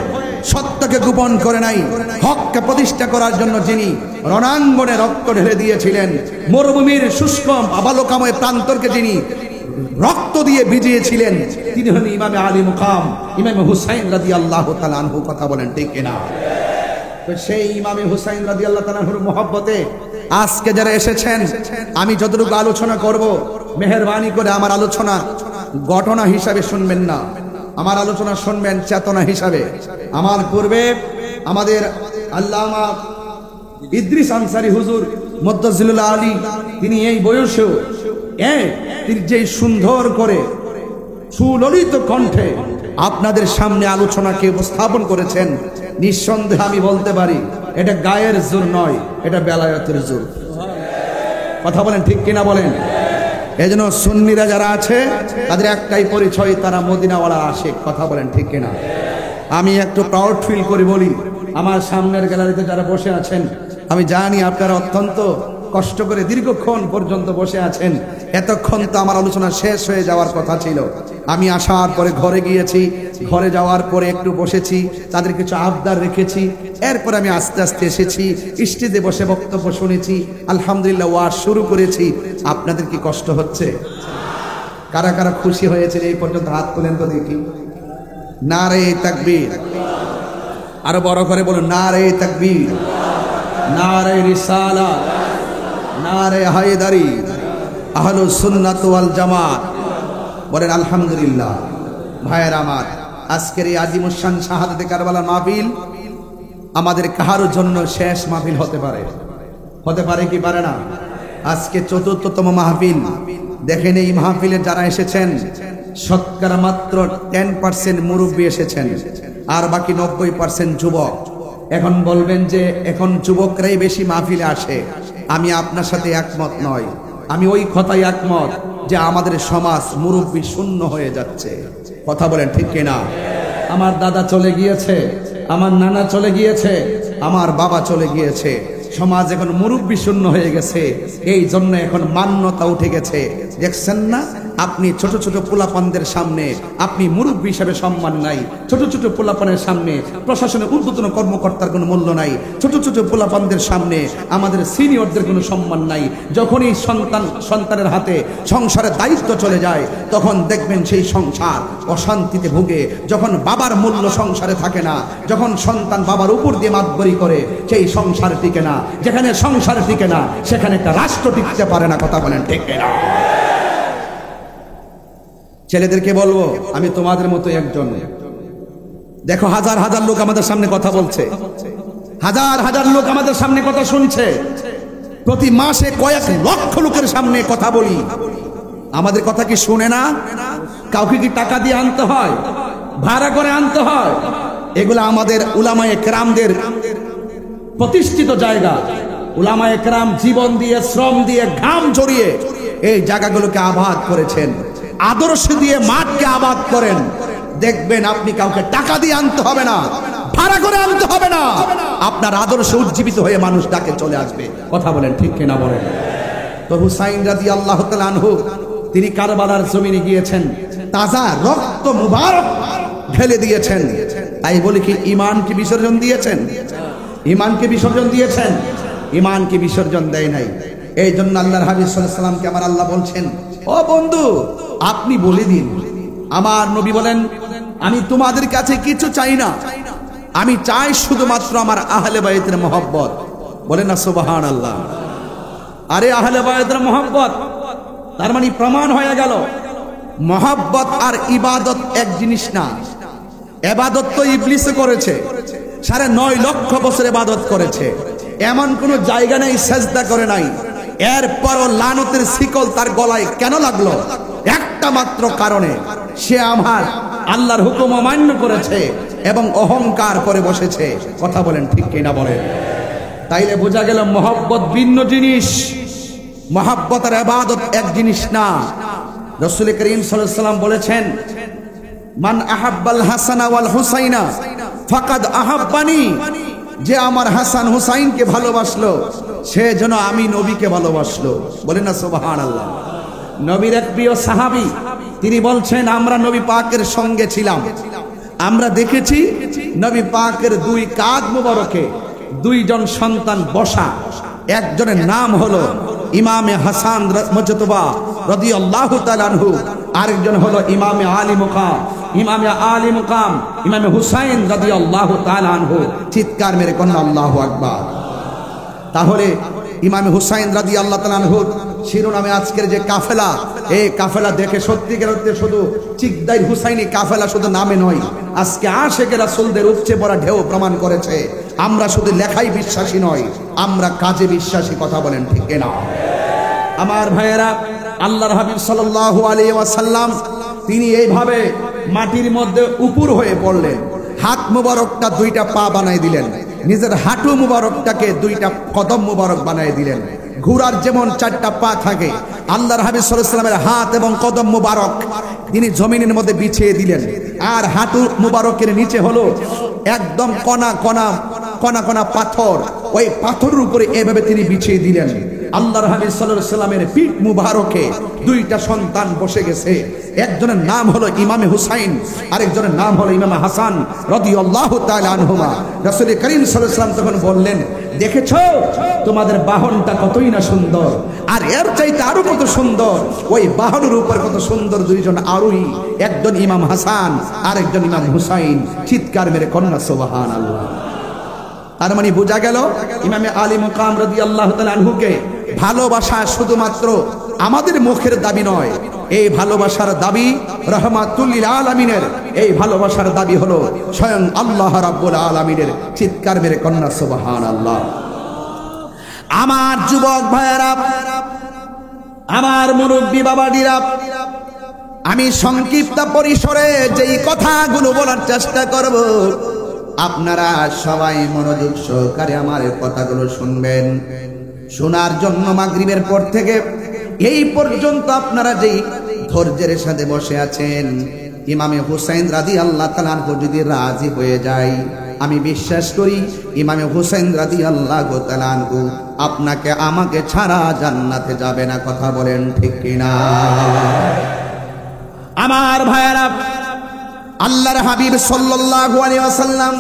সত্যকে গোপন করে নাই। হককে প্রতিষ্ঠা করার জন্য যিনি রণাঙ্গনে রক্ত ঢেলে দিয়েছিলেন, মরুভূমির শুষ্ক আবালকাময় প্রান্তরকে যিনি রক্ত দিয়ে ভিজিয়েছিলেন, তিনি হলেন ইমামে আলী মুকাম ইমামে হুসাইন রাদিয়াল্লাহু তাআলা আনহু। কথা বলেন ঠিক কিনা? তো সেই ইমামে হুসাইন রাদিয়াল্লাহু তাআলা আনহুর মহব্বতে আজকে যারা এসেছেন, আমি যতটুকু আলোচনা করব, মেহেরবানি করে আমার আলোচনা ঘটনা হিসাবে শুনবেন না, আমার আলোচনা শুনবেন চেতনা হিসাবে। আমার পূর্বে আমাদের আল্লামা ইদ্রিস আনসারী হুজুর মুদ্দাজিলুল আলী, তিনি এই বয়সেও তিনি যে সুন্দর করে সুললিত কণ্ঠে আপনাদের সামনে আলোচনাকে উপস্থাপন করেছেন, নিঃসন্দেহে আমি বলতে পারি এটা গায়ের জোর নয়, এটা বেলায়েতের জোর। কথা বলেন ঠিক কিনা বলেন? এই জন্য সুন্নিরা যারা আছে তাদের একটাই পরিচয়, তারা মদিনাওয়ালা আশিক। কথা বলেন ঠিক কিনা? আমি একটু প্রাউড ফিল করি বলি, আমার সামনের গ্যালারিতে যারা বসে আছেন, আমি জানি আপনারা অত্যন্ত কষ্ট করে দীর্ঘক্ষণ পর্যন্ত বসে আছেন। এতক্ষণ তো আমার আলোচনা শেষ হয়ে যাওয়ার কথা ছিল। আমি আসার পরে ঘরে গিয়েছি, ঘরে যাওয়ার পরে একটু বসেছি, তাদের কিছু আবদার রেখেছি, এরপর আমি আস্তে আস্তে এসেছি, স্টেজে বসে বক্তব্য শুনেছি, আলহামদুলিল্লাহ ওয়াজ শুরু করেছি। আপনাদের কি কষ্ট হচ্ছে? কারা কারা খুশি হয়েছে এই পর্যন্ত হাত তোলেন তো দেখি। নারে তাকবীর, আরো বড় করে বলুন নারে তাকবীর, নারে রিসালাত, নারে হায়দারি, আহলুস সুন্নাত ওয়াল জামাত। বলেন আলহামদুলিল্লাহ। ভাইয়ের আমার, আজকের এই আজিমুশান শাহাদাতে কারবালা মাহফিল আমাদের কারোর জন্য শেষ মাহফিল হতে পারে, হতে পারে কি পারে না? আজকে ৪র্থতম মাহফিল। দেখেন এই মাহফিলে যারা এসেছেন শতকরা মাত্র 10% মুরব্বী এসেছেন, আর বাকি 90% যুবক। এখন বলবেন যে এখন যুবকরাই বেশি মাহফিলে আসে, আমি আপনার সাথে একমত নয়। আমি ওই কথাই একমত যে আমাদের সমাজ মুরব্বী শূন্য হয়ে যাচ্ছে। কথা বলেন ঠিক কিনা? আমার দাদা চলে গিয়েছে, আমার নানা চলে গিয়েছে, আমার বাবা চলে গিয়েছে, সমাজ এখন মুরব্বী শূন্য হয়ে গেছে। এই জন্য এখন মান্যতা উঠে গেছে। দেখছেন না, আপনি ছোট ছোট পোলাপানদের সামনে আপনি মুরব্বী হিসাবে সম্মান নাই, ছোট ছোট পোলাপানের সামনে প্রশাসনের ঊর্ধ্বতন কর্মকর্তার কোনো মূল্য নাই, ছোট ছোট পোলাপানদের সামনে আমাদের সিনিয়রদের কোনো সম্মান নাই। যখনই সন্তানের হাতে সংসারের দায়িত্ব চলে যায়, তখন দেখবেন সেই সংসার অশান্তিতে ভুগে। যখন বাবার মূল্য সংসারে থাকে না, যখন সন্তান বাবার উপর দিয়ে মাতবরি করে, সেই সংসার টিকে না। যেখানে সংসার টিকে না, সেখানে একটা রাষ্ট্র টিকতে পারে না। কথা বলেন ঠিক না? ছেলেদেরকে বলবো, আমি তোমাদের মতো একজন। দেখো হাজার হাজার লোক আমাদের সামনে কথা বলছে, হাজার হাজার লোক আমাদের সামনে কথা শুনছে। প্রতি মাসে কয়েক লক্ষ লোকের সামনে কথা বলি, আমাদের কথা কি শুনে না? কাউকে কি টাকা দিয়ে আনতে হয়, ভাড়া করে আনতে হয়? এগুলো আমাদের উলামায়ে কেরামদের প্রতিষ্ঠিত জায়গা। উলামায়ে কেরাম জীবন দিয়ে, শ্রম দিয়ে, ঘাম ঝরিয়ে এই জায়গাগুলোকে আবাদ করেছেন। আদর্শ দিয়ে মাঠকে আবাদ করেন, দেখবেন আপনি কাউকে টাকা দিয়ে আনতে হবে না, ভাড়া করে আনতে হবে না, আপনার আদর্শ উজ্জীবিত হয়ে মানুষ ডাকে চলে আসবে। কথা বলেন ঠিক কিনা বলেন? তো হুসাইন রাদিয়াল্লাহু তাআলা আনহু তিনি কারবালার জমিনে গিয়েছেন, তাজা রক্ত মুবারক ঢেলে দিয়েছেন। তাই বলি কি ঈমানকে বিসর্জন দিয়েছেন? ঈমানকে বিসর্জন দিয়েছেন? ঈমানকে বিসর্জন দেয় নাই। এই জন্য আল্লাহর হাবিব সাল্লাল্লাহু আলাইহি সাল্লামকে আমার আল্লাহ বলছেন, ও বন্ধু আপনি বলে দিন। আমার নবী বলেন, আমি তোমাদের কাছে কিছু চাই না, আমি চাই শুধুমাত্র আমার আহলে বাইতের মহব্বত। বলেন না সুবহানাল্লাহ। আরে আহলে বাইতের মহব্বত, তার মানে প্রমাণ হয়ে গেল মহব্বত আর ইবাদত এক জিনিস না। ইবাদত তো ইবলিসে করেছে, 9.5 লক্ষ বছর ইবাদত করেছে, এমন কোন জায়গা নেই সেজদা করে নাই। এরপরও লানতের শিকল তার গলায় কেন লাগলো? একটা মাত্র কারণে, সে আমার আল্লাহর হুকুম অমান্য করেছে এবং অহংকার করে বসেছে। কথা বলেন ঠিক কিনা বলেন? তাইলে বোঝা গেল মহব্বত ভিন্ন জিনিস, মহব্বত আর ইবাদত এক জিনিস না। রাসূল করিম সাল্লাল্লাহু আলাইহি ওয়াসাল্লাম বলেছেন, মান আহাব্বাল হাসানা ওয়াল হুসাইনা ফাকাদ আহাব্বানি। যে আমার হাসান হুসাইনকে ভালোবাসলো, সে যেন আমি নবীকে ভালোবাসলো। বলেন না সুবহানাল্লাহ। নবীর এক প্রিয় সাহাবী তিনি বলছেন, আমরা নবী পাকের সঙ্গে ছিলাম, আমরা দেখেছি নবী পাকের 2 কাঁধ মুবারকে 2 জন সন্তান বসা। একজনের নাম হলো ইমামে হাসান মুজতবা রাদিয়াল্লাহু তাআলা আনহু, আরেকজন হলো ইমামে আলী মুকাম ইমামে হুসাইন রাদিয়াল্লাহু তাআলা আনহু। চিৎকার মেরে কন্যা আল্লাহু আকবার। তাহলে ইমামে হুসাইন রাদিয়াল্লাহু তাআলা আনহু শিরোনামে আজকের যে কাফেলা, এই কাফেলা দেখে সত্যিকার অর্থে শুধু চিকদাই হুসাইনি কাফেলা শুধু নামে নয়, আজকে আশেকে রাসূলদের উপচে পড়া ঢেউ প্রমাণ করেছে আমরা শুধু লেখাই বিশ্বাসী নয়, আমরা কাজে বিশ্বাসী। কথা বলেন ঠিক কিনা? আমার ভাইয়েরা, আল্লাহর হাবিব সাল্লাল্লাহু আলাইহি ওয়াসাল্লাম তিনি এইভাবে মাটির মধ্যে উপুর হয়ে পড়লেন, হাত মুবারকটা দুইটা পা বানাই দিলেন, নিজের হাঁটু মুবারকটাকে দুইটা কদম মুবারক বানাই দিলেন। ঘোড়ার যেমন চারটা পা থাকে, আল্লাহর হাবিব সাল্লাল্লাহু আলাইহি ওয়াসাল্লামের হাত এবং কদম মুবারক তিনি জমিনের মধ্যে বিছিয়ে দিলেন। আর হাঁটু মুবারকের নিচে হলো একদম কণা কণা পাথর, ওই পাথরের উপরে এভাবে তিনি বিছিয়ে দিলেন। আল্লাহর হাবিব সাল্লাল্লাহু আলাইহি ওয়াসাল্লামের পিঠ মুবারকে দুইটা সন্তান বসে গেছে, একজনের নাম হলো ইমামে হুসাইন, আরেকজনের নাম হলো ইমামে হাসান রাদিয়াল্লাহু তাআলা আনহুমা। রাসূল করিম সাল্লাল্লাহু আলাইহি ওয়াসাল্লাম তখন বললেন, দেখেছো তোমাদের বাহনটা কতই না সুন্দর, আর এর চাইতে আরো কত সুন্দর ওই বাহনের উপর কত সুন্দর দুইজন আরোহী, একজন ইমাম হাসান আরেকজন ইমাম হুসাইন। চিৎকার মেরে কন্যা সুবহানাল্লাহ। তার মানে বোঝা গেল ইমামে আলী মুকাম রাদিয়াল্লাহু তাআলা আনহুকে ভালোবাসা শুধুমাত্র আমাদের মুখের দাবি নয়, এই ভালোবাসার দাবি রাহমাতুল লিল আলামিনের, এই ভালোবাসার দাবি হলো স্বয়ং আল্লাহ রাব্বুল আলামিনের। চিৎকার মেরে কন্যা সুবহানাল্লাহ। আমার যুবক ভাইয়েরা, আমার মুরব্বী বাবাজিরা, আমি সংক্ষিপ্ত পরিসরে যেই কথাগুলো বলার চেষ্টা করব, আপনারা সবাই মনোযোগ সহকারে আমার কথাগুলো শুনবেন। শোনার জন্য মাগরিবের পর থেকে এই পর্যন্ত আপনারা যেই ধৈর্যের সাথে বসে আছেন, ইমামে হুসাইন রাদিয়াল্লাহু তাআলা আনহু যদি রাজি হয়ে যায়, আমি বিশ্বাস করি ইমামে হুসাইন রাদিয়াল্লাহু তাআলা আনহু আপনাকে আমাকে ছাড়া জান্নাতে যাবে না। কথা বলেন ঠিক কিনা? আমার ভাইয়েরা, আল্লাহর হাবিব সাল্লাল্লাহু আলাইহি ওয়াসাল্লাম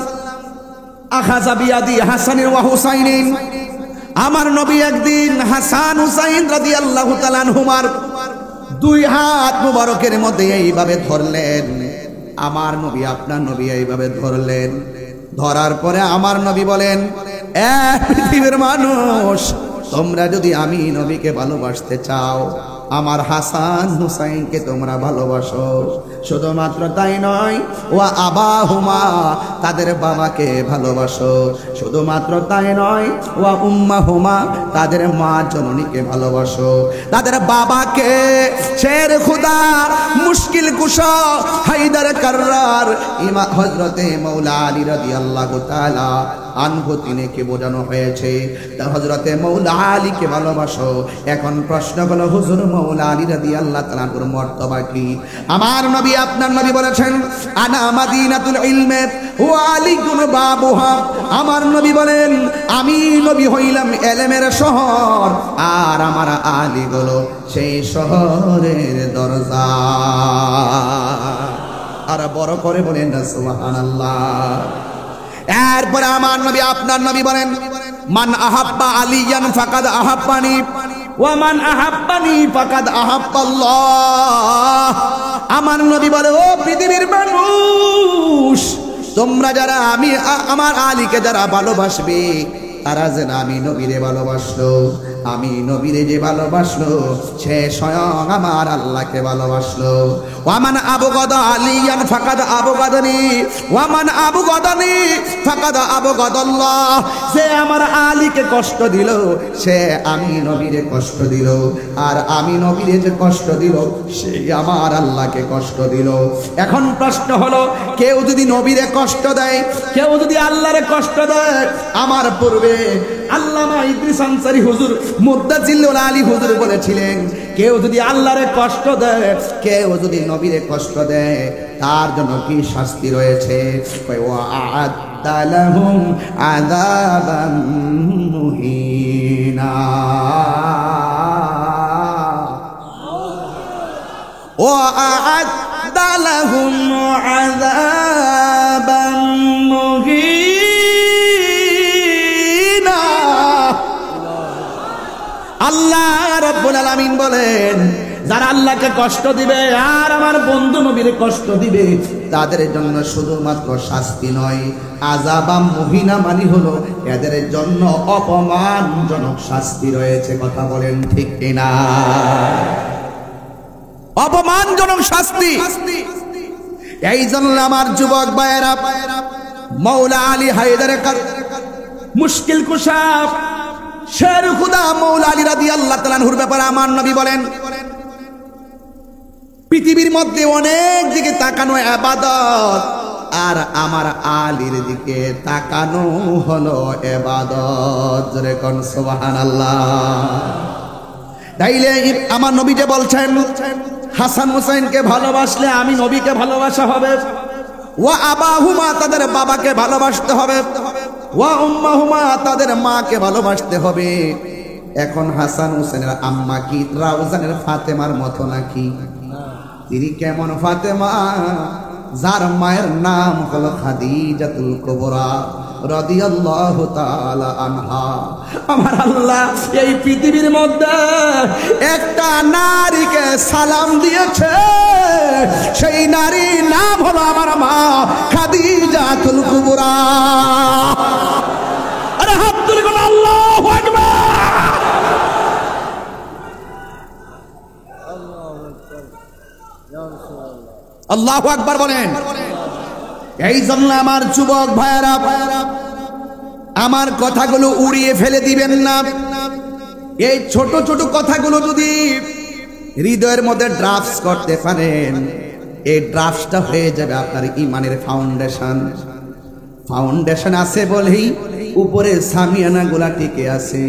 আখাযা বিয়াদি হাসানিন ওয়া হুসাইনিন, আমার নবী একদিন হাসান হুসাইন রাদিয়াল্লাহু তাআলা আনহুমার দুই হাত মুবারকের মধ্যে এইভাবে ধরলেন। আমার নবী আপনার নবী এইভাবে ধরলেন। ধরার পরে আমার নবী বলেন, এ পৃথিবীর মানুষ, তোমরা যদি আমি নবীকে ভালোবাসতে চাও, আমার হাসান হুসাইনকে তোমরা ভালোবাসো। শুধুমাত্র তাই নয়, ওয়া আবাহুমা, তাদের বাবাকে ভালোবাসো। শুধুমাত্র তাই নয়, ওয়া উম্মাহুমা, তাদের মা জননীকে ভালোবাসো। তাদের বাবাকে শের খুদা, মুশকিল কুশা, হায়দার কাররার, ইমাম হযরতে মাওলা আলী রাদিয়াল্লাহু তাআলা আনহু তিনিকে বোঝানো হয়েছে হযরতে মাওলা আলীকে ভালোবাসো। এখন প্রশ্ন হলো, হুজুর মাওলা আলী রাদিয়াল্লাহু তাআলা এর মর্তবা কি? আমার নবী আপনার নবী বলেছেন, আনা মাদিনাতুল ইলমে ওয়া আলীকুন বাবুহা। আমার নবী বলেন, আমি নবী হইলাম ইলমের শহর, আর আমার আলী হলো সেই শহরের দরজা। আর বড় করে বলেন না সুবহানাল্লাহ। এরপরে আমার নবী আপনার নবী বলেন, মান আহাব্বা আলিয়ান ফাকাদ আহাব্বানি ওয়া মান আহাব্বানি ফাকাদ আহাব্বাল্লাহ। আমার নবী বলে, ও পৃথিবীর মানুষ, তোমরা যারা আমার আলীকে যারা ভালোবাসবে, তারা যেন আমি নবীরে ভালোবাসলো। আমি নবীরে যে ভালোবাসলো, সে স্বয়ং আমার আল্লাহকে ভালোবাসলো। ওয়ামান আবগাদা আলিয়ান ফাকাদ আবগাদানি ওয়ামান আবগাদানি ফাকাদ আবগাদাল্লাহ। যে আমার আলীকে কষ্ট দিল, সে আমি নবীরে কষ্ট দিল, আর আমি নবীরে যে কষ্ট দিল, সে আমার আল্লাহকে কষ্ট দিল। এখন প্রশ্ন হলো, কেউ যদি নবীরে কষ্ট দেয়, কেউ যদি আল্লাহরে কষ্ট দেয়, আমার পূর্বে আল্লামা ইদ্রিস আনসারী হুজুর মুদ্দাজিল্লুল আলী হুজুর বলেছিলেন, কেউ যদি আল্লাহরে কষ্ট দেয়, কেউ যদি নবীরে কষ্ট দেয়, তার জন্য কি শাস্তি রয়েছে? ওয়া আ'আদ্দা লাহুম আযাবান মুহিনা। ওয়া আ'আদ্দা লাহুম আযাবান মুহিনা। আল্লাহ আলামিন বলেন, যারা আল্লাহকে কষ্ট দিবে আর আমার বন্ধু নবীর কষ্ট দিবে, তাদের জন্য শুধুমাত্র শাস্তি নয়, আযাবাম মুহিনা মানে হলো এদের জন্য অপমানজনক শাস্তি রয়েছে। কথা বলেন ঠিক কিনা? অপমানজনক শাস্তি। এই জন্য আমার যুবক ভাইয়েরা, মৌলা আলী হায়দার মুশকিল কুশা শের খুদা মৌলা আলী রাদিয়াল্লাহু তাআলা আনহুর ব্যাপারে আমার নবী বলেন, পৃথিবীর মধ্যে অনেক দিকে তাকানো ইবাদত, আর আমার আলীর দিকে তাকানো হলো ইবাদত। জোরে কোন সুবহানাল্লাহ। তাইলে আমার নবী যে বলছেন, হাসান হুসাইনকে ভালোবাসলে আমি নবীকে ভালোবাসা হবে, ওয়া আবাহুমা তাদের বাবাকে ভালোবাসতে হবে, ওয়া উম্মাহুমা তাদের মাকে ভালোবাসতে হবে। এখন হাসান হুসেনের আম্মা কি রাউজানের ফাতেমার মতো নাকি? তিনি কেমন ফাতেমা? যার মায়ের নাম হলো খাদিজাতুল কুবরা রাদিয়াল্লাহু তাআলা আনহা। আমার আল্লাহ এই পৃথিবীর মধ্যে একটা নারীকে সালাম দিয়েছে, সেই নারীর নাম হলো আমার মা খাদিজাতুল কুবরা। আরে হাত তুলে বলো আল্লাহু আকবার। আল্লাহু আকবার বলেন। এই জন্য আমার যুবক ভাইয়েরা, আমার কথাগুলো উড়িয়ে ফেলে দিবেন না। এই ছোট ছোট কথাগুলো যদি হৃদয়ের মধ্যে ড্রাফটস করতে পারেন, এই ড্রাফটসটা হয়ে যাবে আপনার ইমানের ফাউন্ডেশন। ফাউন্ডেশন আছে বলেই উপরে সামিয়ানা গুলা টিকে আছে।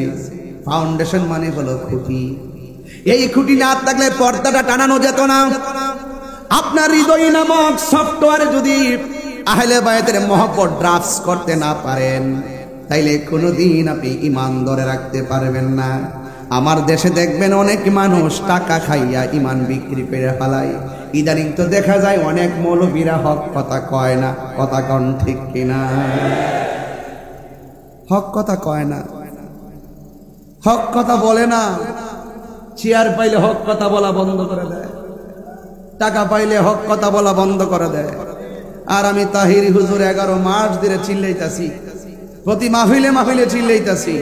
ফাউন্ডেশন মানে হলো খুঁটি। এই খুঁটি না থাকলে পর্দাটা টানানো যেত না। আপনার হৃদয় নামক সফটওয়্যারে যদি আহলে বায়তের মহব্বত ড্রাফটস করতে না পারেন, তাইলে কোনোদিন আপনি ইমান ধরে রাখতে পারবেন না। আমার দেশে দেখবেন অনেক মানুষ টাকা খাইয়া ইমান বিক্রি করে ফেলায়। ইদানিং তো দেখা যায় অনেক মৌলবীরা হক কথা কয় না। কথা কন ঠিক কিনা? হক কথা কয় না, হক কথা বলে না। চেয়ার পাইলে হক কথা বলা বন্ধ করে দেয়, টাকা পাইলে হক কথা বলা বন্ধ করে দেয়। আর আমি তাহিরি হুজুর 11 মাস ধরে চিল্লাইতাছি, প্রতি মাহফিলে মাহফিলে চিল্লাইতাছি,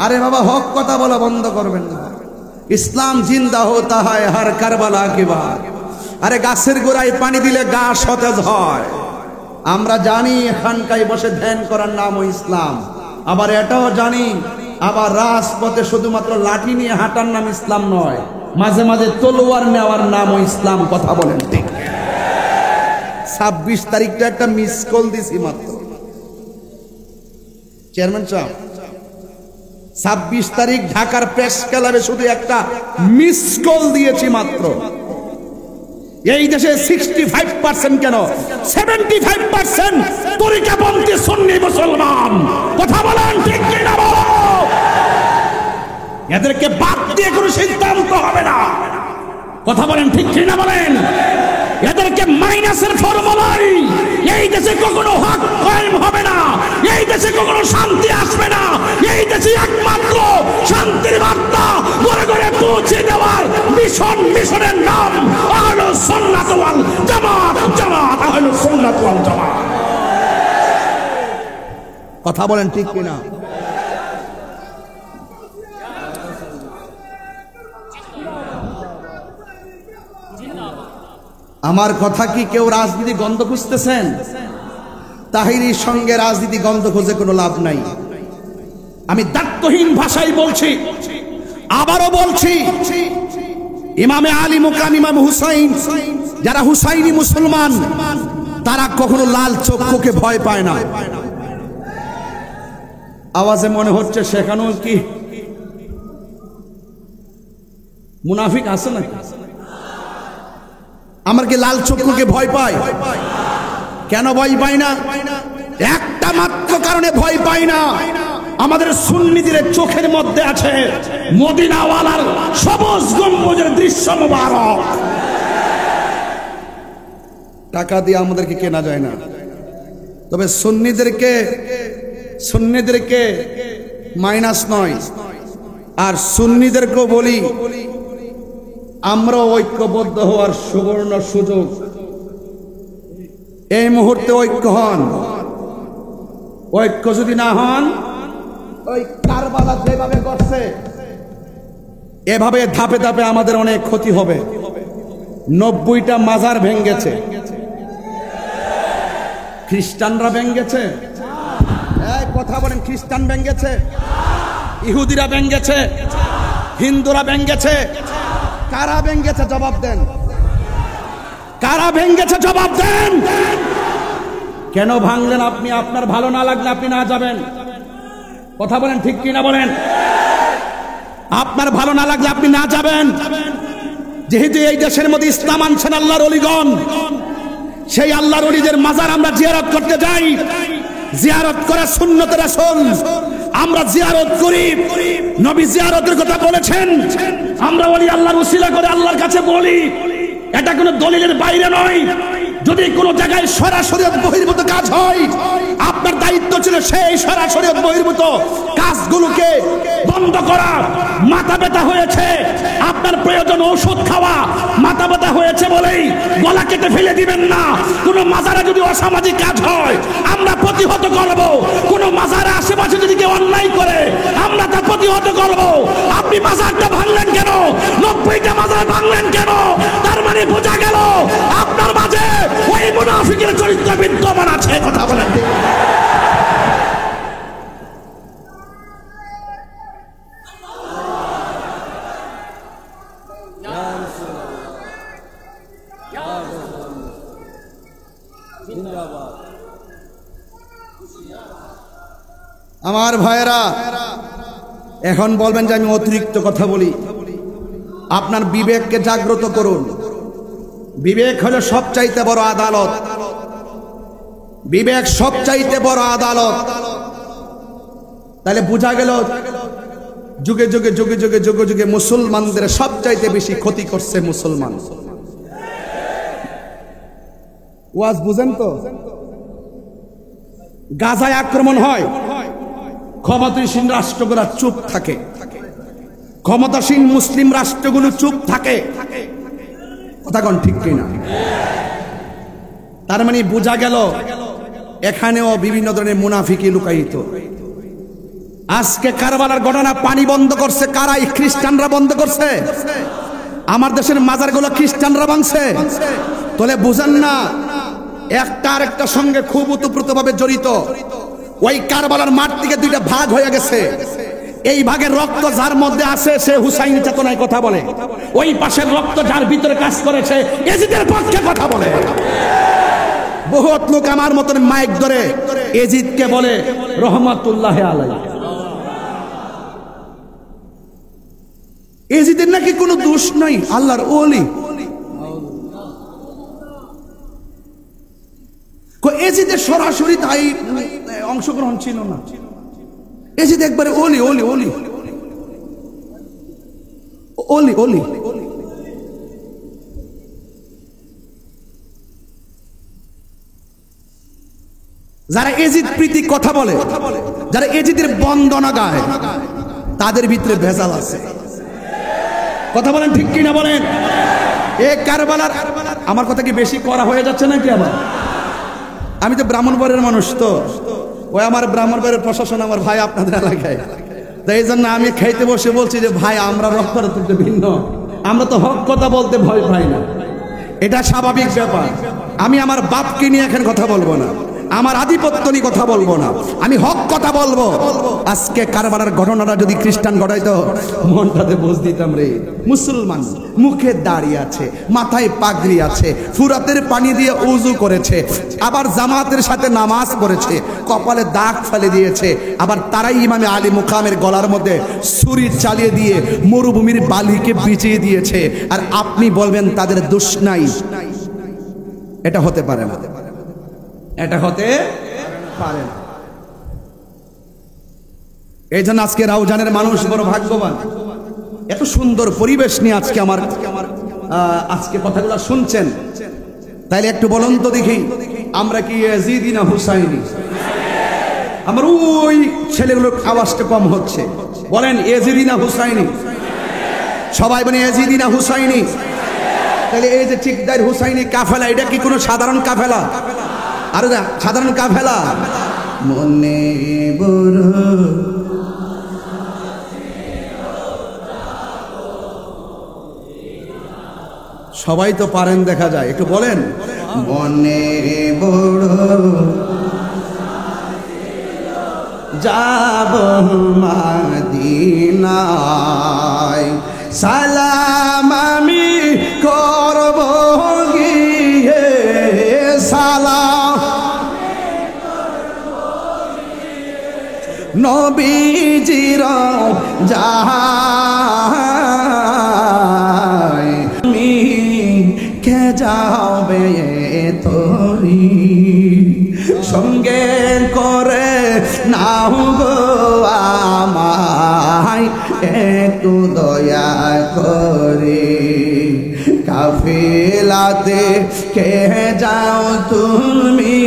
আরে বাবা হক কথা বলা বন্ধ করবেন না। ইসলাম জিন্দা হোতা হয় হর কারবালা কি বাত। আরে গাছের গোড়ায় পানি দিলে গা সতেজ হয়। আমরা জানি এখানকায় বসে ধ্যান করার নামও ইসলাম, আবার এটাও জানি আবার রাজপথে শুধুমাত্র লাঠি নিয়ে হাঁটার নাম ইসলাম নয়, মাঝে মাঝে তলোয়ার নেওয়ার নামও ইসলাম। কথা বলেন ঠিক? 26 তারিখটা একটা মিস কল দিছি মাত্র। চেয়ারম্যান সাহেব, 26 তারিখ ঢাকার প্রেস ক্লাবে শুধু একটা মিস কল দিয়েছি মাত্র। এই দেশে 65% কেন 75% তরিকাপন্থী সুন্নি মুসলমান। কথা বলেন ঠিক কিনা? বলো। এদেরকে বাদ দিয়ে কোনো সিদ্ধান্ত হবে না। কথা বলেন ঠিক কিনা? বলেন। এদেরকে মাইনাসের ফর্মুলাই এই দেশে কখনো হক কায়েম হবে না, এই দেশে কখনো শান্তি আসবে না। এই দেশে একমাত্র শান্তির বার্তা ঘরে ঘরে পৌঁছে দেওয়ার মিশনের নাম আহলুস সুন্নাত ওয়াল জামাত। জামাত আহলুস সুন্নাত ওয়াল জামাত। কথা বলেন ঠিক কিনা? আমার কথা কি কেউ রাজনীতি গন্ধ খুঁজতেছেন? তাহিরির সঙ্গে রাজনীতি গন্ধ খুঁজে কোনো লাভ নাই। আমি দায়িত্বহীন ভাষায় বলছি, আবারও বলছি, ইমামে আলী মুকাম ইমাম হুসাইন, যারা হুসাইনি মুসলমান, তারা কখনো লাল চক্ষুকে ভয় পায় না। আওয়াজে মনে হচ্ছে সেখানেও কি মুনাফিক আছে না? আমার কি লাল চক্ষুকে ভয় পায়? কেন ভয় পাই না? একটা মাত্র কারণে ভয় পাই না, আমাদের সুন্নিদের চোখের মধ্যে আছে মদিনাওয়ালার সবুজ গম্বুজের দৃশ্য মুবারক। টাকা দিয়ে আমাদেরকে কেনা যায় না, তবে সুন্নিদেরকে মাইনাস নয়। আর সুন্নিদেরকেও বলি, আমরা ঐক্যবদ্ধ হওয়ার সুবর্ণ সুযোগ। এই মুহূর্তে ঐক্য হন। ঐক্য যদি না হন, ওই কারবালা যেভাবে করছে এভাবে ধাপে ধাপে আমাদের অনেক ক্ষতি হবে। 90টা মাজার ভেঙ্গেছে, খ্রিস্টানরা ভেঙ্গেছে। কথা বলেন, খ্রিস্টান ভেঙ্গেছে, ইহুদিরা ভেঙ্গেছে, হিন্দুরা ভেঙ্গেছে। কারা ভেঙ্গেছে জবাব দেন? কারা ভেঙ্গেছে জবাব দেন? কেন ভাঙলেন আপনি? আপনার ভালো না লাগলে আপনি না যাবেন। কথা বলেন, ঠিক কি না বলেন? আপনার ভালো না লাগলে আপনি না যাবেন। যেহেতু এই দেশের মধ্যে ইসলাম আনছেন আল্লাহর ওলিগণ, সেই আল্লাহর ওলিদের মাজার আমরা জিয়ারত করতে যাই। জিয়ারত করা সুন্নতে রাসূল, আমরা জিয়ারত করি। নবী জিয়ারতের কথা বলেছেন। আমরা ওলি আল্লাহর উসিলা করে আল্লাহর কাছে বলি, এটা কোনো দলিলের বাইরে নয়। যদি কোনো জায়গায় সরাসরি বহির্ভূত কাজ হয়, আপনার দায়িত্ব ছিল সেই সরাসরি বহির্ভূত কাজগুলোকে বন্ধ করা। মাথা ব্যথা হয়েছে, আপনার প্রয়োজন ওষুধ খাওয়া। মাথা ব্যথা হয়েছে বলেই গলা কেটে ফেলে দিবেন না। কোনো মাজারে যদি অসামাজিক কাজ হয়, আমরা প্রতিহত করব। কোনো মাজারে আশেপাশে যদি কেউ অন্যায় করে, আমরা তা প্রতিহত করব। আপনি মাজারটা ভাঙলেন কেন? 90টা মাজার ভাঙলেন কেন? তার মানে বোঝা গেল আপনার মাঝে ওই মুনাফিকের চরিত্র বিদ্যমান আছে। কথা বলেন। আমার ভাইয়েরা, এখন বলবেন যে আমি অতিরিক্ত কথা বলি। আপনার বিবেককে জাগ্রত করুন। বিবেক হলো সবচাইতে বড় আদালত। বিবেক সবচাইতে বড় আদালত। তাহলে বোঝা গেল যুগে যুগে যুগে যুগে যুগে যুগে মুসলমানদের সবচাইতে বেশি ক্ষতি করছে মুসলমান। ওয়াজ বুঝেন তো? গাজায় আক্রমণ হয়, ক্ষমতাসীন রাষ্ট্রগুলো চুপ থাকে, ক্ষমতাসীন মুসলিম রাষ্ট্রগুলো চুপ থাকে। কথা কোন ঠিক কিনা? তার মানে বোঝা গেল এখানেও বিভিন্ন ধরনের মুনাফিকি লুকায়িত। আজকে কারবালার ঘটনা পানি বন্ধ করছে কারা? খ্রিস্টানরা বন্ধ করছে। আমার দেশের মাজারগুলো খ্রিস্টানরা ভাঙছে। তাহলে বুঝেন না, একটা আরেকটার সঙ্গে খুব ওতপ্রোতভাবে জড়িত। ওই কারবালার মাঠ থেকে দুইটা ভাগ হয়ে গেছে। এই ভাগের রক্ত যার মধ্যে আছে সে হুসাইন চেতনায় কথা বলে, ওই পাশের রক্ত যার ভিতরে কাজ করেছে এজিদের পক্ষে কথা বলে। বহুত লোক আমার মতন মাইক ধরে এজিদকে বলে রহমাতুল্লাহ আলাইহি। এজিদের নাকি কোনো দোষ নাই, আল্লাহর ওলি। এজিদের সরাসরি তাই অংশগ্রহণ ছিল না। এজিদ একবারে ওলি ওলি ওলি ওলি ওলি। যারা এজিদ প্রীতি কথা বলে, যারা এজিদের বন্দনা গায়, তাদের ভিতরে ভেজাল আছে। কথা বলেন, ঠিক কিনা বলেন? এ কারবালার, আমার কথা কি বেশি করা হয়ে যাচ্ছে নাকি? আবার আমি তো ব্রাহ্মণবাড়ির মানুষ, তো ওই আমার ব্রাহ্মণবাড়ির প্রশাসন আমার ভাই আপনাদের এলাকায়। তাই এই জন্য আমি খাইতে বসে বলছি যে ভাই, আমরা রক্তের থেকে ভিন্ন, আমরা তো হক কথা বলতে ভয় পাই না। এটা স্বাভাবিক ব্যাপার। আমি আমার বাপকে নিয়ে এখন কথা বলবো না, আমার আধিপত্য নিয়ে কথা বলবো না, আমি হক কথা বলবো। আজকে কারবালার ঘটনাটা যদি খ্রিস্টান ঘটাইতো, মনটাতে বোঝ দিতাম রে। মুসলমান মুখে দাড়ি আছে, মাথায় পাগড়ি আছে, ফুরাতের পানি দিয়ে উযু করেছে, আবার জামাতের সাথে নামাজ পড়েছে, কপালে দাগ ফেলে দিয়েছে, আবার তারাই ইমামে আলী মুকামের গলার মধ্যে ছুরি চালিয়ে দিয়ে মরুভূমির বালিকে বিছিয়ে দিয়েছে, আর আপনি বলবেন তাদের দোষ নাই? এটা হতে পারে না, এটা হতে পারে না। এই জন্য আজকে রাউজানের মানুষ বড় ভাগ্যবান। এত সুন্দর পরিবেশ নিয়ে আজকে আজকে কথাগুলো শুনছেন। তাইলে একটু বলুন তো দেখি, আমরা কি ইয়াজিদি না হুসাইনি? আমার ওই ছেলেগুলোর আওয়াজটা কম হচ্ছে, বলেন ইয়াজিদি না হুসাইনি? সবাই বলে ইয়াজিদি না হুসাইনি? তাহলে এই যে ঠিকদার হুসাইনি কাফেলা, এটা কি কোনো সাধারণ কাফেলা? আরে না, সাধারণ কাফেলা। মনে বড় সবাই তো পারেন দেখা যায়, একটু বলেন। মনে বড় যাব মদিনায়, সালাম আমি করব গিয়ে, সালাম নবীজির যায়, তুমি কে যাবে তোরি সঙ্গে করে নাও গো আমায় একটু দয়া করে, কাফেলাতে কে যাও তুমি,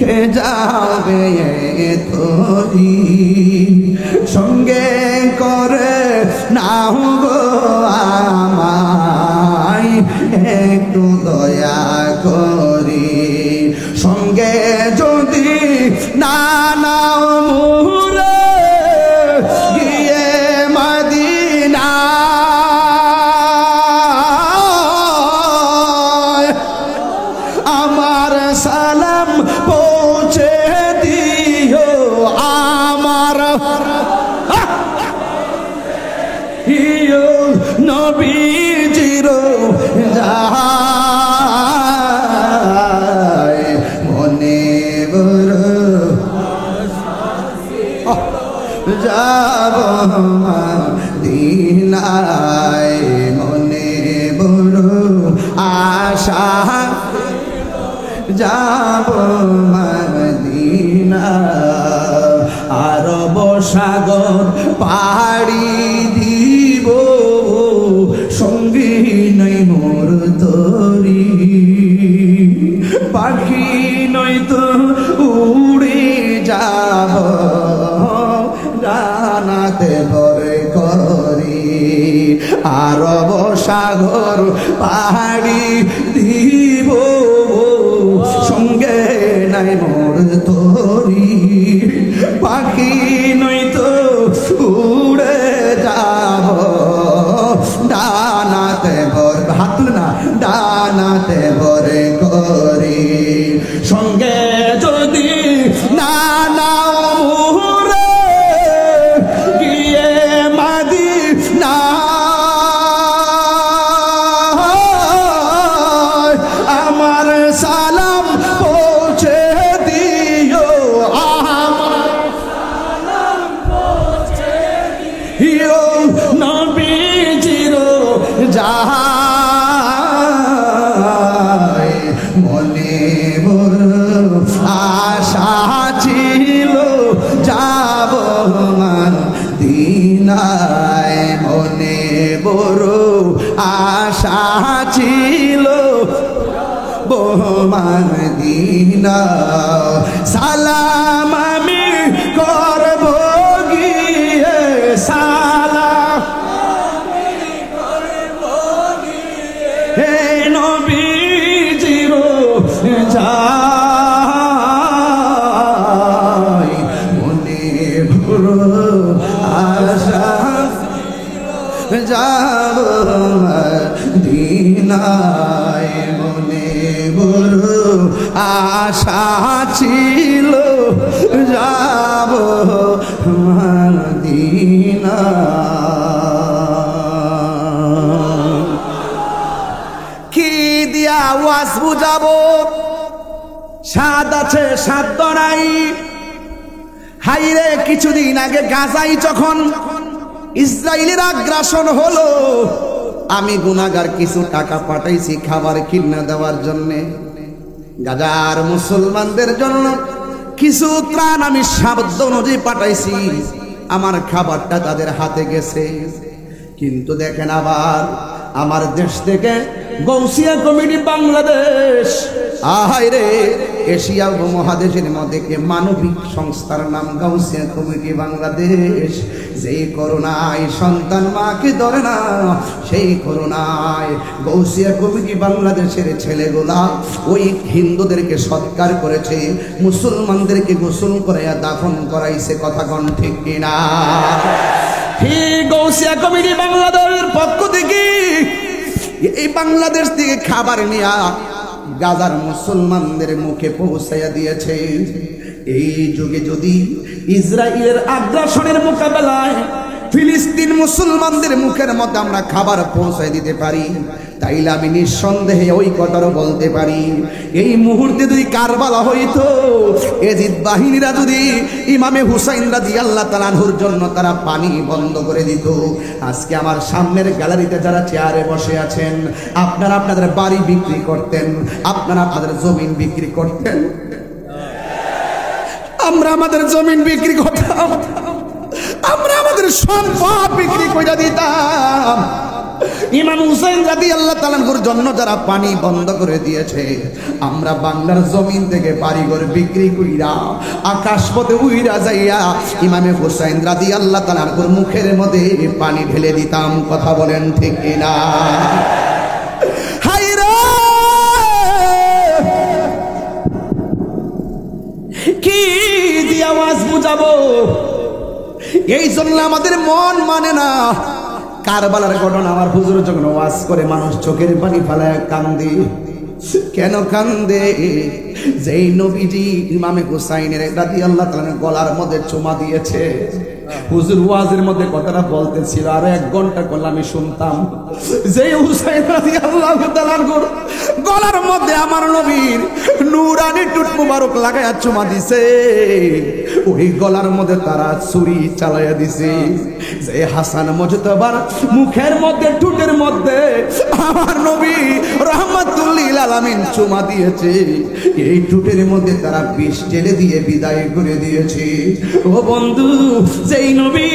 কে যাবে তোরি সঙ্গে করে নাও গো আমায় একটু দয়া করি, সঙ্গে যদি না নাও মুরে গিয়ে মদিনা, আমার সালাম পৌঁছে দিও, আমার নবীজির যায়, মনে বড় যাব মদিনায়, মনে বড় আশা যাব মদিনা, আরব সাগর পাড়ি দিব, সঙ্গী নাই মোর তরি, পাখি নয় তো উড়ে যাব ডানাতে ভরে করি, আরব সাগর পাড়ি দিব, সঙ্গে নাই মোর তরি, পাখি নই তো উড়ে যাব ডানাতে ভর, হাত তুলে না, ডানাতে ভরে করি, সঙ্গে যদি না নাও মুরে গিয়ে মদিনা, আমার সালাম পৌঁছে দিও, আমার সালাম পৌঁছে দিও, নবীজির যায়, মনে বড় আশা ছিল যাব মদিনায়, মনে বড় আশা ছিল মদিনা, সালাম আমি করব গিয়ে, সালাম হে নবীজির যায়, মনে বড় আশা যাব মদিনায়, মনে বড় আশা ছিল যাব মদিনা। কি দিয়া ওয়াজ বুঝাবো, স্বাদ আছে সাধ্য নাই, হাইরে কিছুদিন আগে গাজায় যখন ইসরায়েলের আগ্রাসন হলো, আমি গুনাহগার কিছু টাকা পাঠাইছি খাবার কিনে দেওয়ার জন্য, গাজার মুসলমানদের জন্য কিছু ত্রাণ আমি সাধ্য অনুযায়ী পাঠাইছি, আমার খাবারটা তাদের হাতে গেছে। কিন্তু দেখেন আবার আমার দেশ থেকে গৌসিয়া কমিটি বাংলাদেশ, আহাইরে এশিয়া উপমহাদেশের মধ্যে মানবিক সংস্থার নাম গাউসিয়া কমিটি বাংলাদেশ। যেই করোনায় সন্তান মাকে ধরে না, সেই করোনায় গাউসিয়া কমিটি বাংলাদেশের ছেলেগুলা ওই হিন্দুদেরকে সৎকার করেছে, মুসলমানদেরকে গোসল করাইয়া দাফন করাইছে। কথা কোন ঠিক কিনা? গাউসিয়া কমিটি বাংলাদেশের পক্ষ থেকে এই বাংলাদেশ থেকে খাবার নিয়ে গাজার মুসলমানদের মুখে পৌঁছাইয়া দিয়েছে। এই যুগে যদি ইসরায়েলের আগ্রাসনের মোকাবেলায় ফিলিস্তিন মুসলমানদের মুখের মধ্যে আমরা খাবার পৌঁছায় দিতে পারি, তাইলে আমি নিঃসন্দেহে ওই কথাও বলতে পারি, এই মুহূর্তে যদি কারবালা হইতো, এজিদ বাহিনীরা যদি ইমামে হুসাইন রাদিয়াল্লাহু তাআলা আনহুর জন্য তারা পানি বন্ধ করে দিত, আজকে আমার সামনের গ্যালারিতে যারা চেয়ারে বসে আছেন, আপনারা আপনাদের বাড়ি বিক্রি করতেন, আপনারা আপনাদের জমিন বিক্রি করতেন, আমরা আমাদের জমিন বিক্রি করতাম, আমরা আমাদের সম্পদ বিক্রি করে দিতাম। ইমাম হুসাইন রাদিয়াল্লাহু তাআলা আনহুর জন্য যারা পানি বন্ধ করে দিয়েছে, আমরা বাংলার জমিন থেকে বাড়িঘর বিক্রি কইরা আকাশপথে উইরা যাইয়া ইমামে হুসাইন রাদিয়াল্লাহু তাআলা আনহুর মুখের মধ্যে পানি ঢেলে দিতাম। কথা বলেন ঠিক কিনা? হায়রে কি দিয়ে আওয়াজ বুঝাবো? এই জন্য আমাদের মন মানে না। কারবালার ঘটনা আমার হুজুর যখন ওয়াজ করে মানুষ চোখের পানি ফেলায় কান্দে। কেন কান্দে? যেই নবীজি ইমামে হুসাইনের রাদিয়াল্লাহু তাআলা গলার মধ্যে চুমা দিয়েছে, হুজুর ওয়াজের মধ্যে কথাটা বলতেছিল, আর 1 ঘন্টা করলে আমি শুনতাম। যেই হুসাইন রাদিয়াল্লাহু তাআলার গলার মধ্যে আমার নবীর নূরানি টুট মুবারক লাগায়া চুমা দিছে, ওই গলার মধ্যে তারা ছুরি চালাইয়া দিছে। যে হাসান মুজতবার মুখের মধ্যে টুটের মধ্যে আমার নবী রাহমাতুল লিল আলামিন চুমা দিয়েছে, এই টুটের মধ্যে তারা বিষ ঢেলে দিয়ে বিদায় করে দিয়েছে। ও বন্ধু, যেই নবী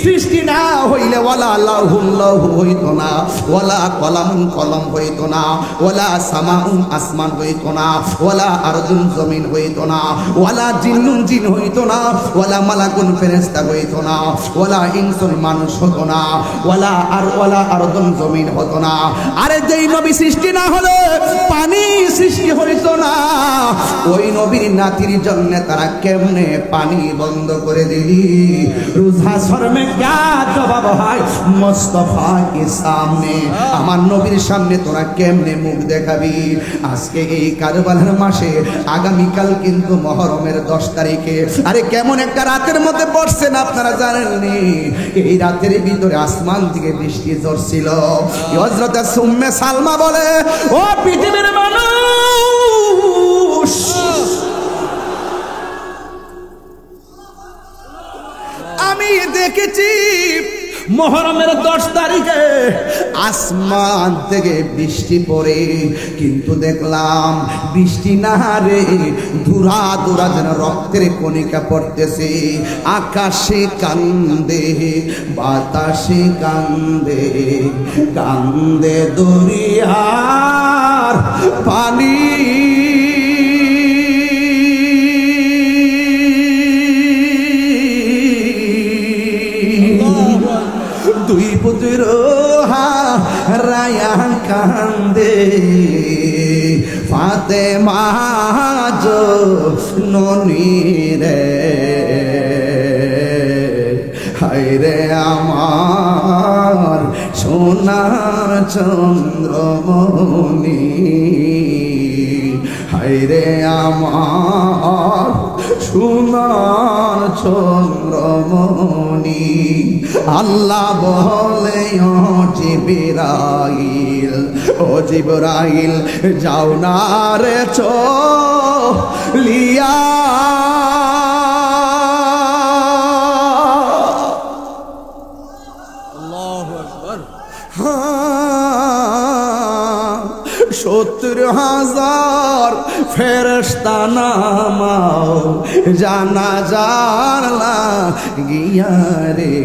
সৃষ্টি না হইলে ওয়ালা লাহুল লাহু হইতো না, ওয়ালা কলামুন কলম হইতো না, ওয়ালা সামাউন আসমান হইতো না, ওয়ালা আরদুন জমিন হইতো না, ওয়ালা জিন্নুন জিন হইতো না, ওয়ালা মালাকুন ফেরেশতা হইতো না, ওয়ালা ইনসুন মানুষ হতো না, ওয়ালা আরদুন জমিন হতো না। আরে যেই নবী সৃষ্টি না হলে পানি সৃষ্টি হইতো না, ওই নবীর নাতির জন্য তারা কেমনে পানি বন্ধ করে দিলি? রোজা শর্মে क्या জবাব হয় মুস্তাফা কে সামনে? আমার নবীর সামনে তোরা কেমনে মুখ দেখাবি? আজকে এই কারবালার মাসে, আগামীকাল কিন্তু মুহররমের 10 তারিখে। আরে কেমন একটা রাতের মধ্যে পড়ছেন আপনারা জানেননি? এই রাতের ভিতরে আসমান থেকে বৃষ্টি ঝরছিল। হযরত উম্মে সালমা বলে, ও পৃথিবীর মানুষ, আমি দেখেছি মুহররমের 10 তারিখে আসমান থেকে বৃষ্টি পড়ে, কিন্তু দেখলাম বৃষ্টি না রে, ধুরা ধুরা যেন রক্তের কণিকা পড়তেছে। আকাশে কান্দে, বাতাসে কান্দে, কান্দে দরিয়ার পানি। দুই পুত্র হারায়া কান্দে, ফাতেমা জননী রে, হায়রে আমার সোনার চন্দ্রমণি, হায়রে আমার সোনার চন্দ্রমণি। আল্লাহ বলে, ও জিবরাইল, ও জিবরাইল যাও না রে চলিয়া, আল্লাহু আকবার। 70,000 ফেরেশতা নামাও জানাজার লাগিয়া রে,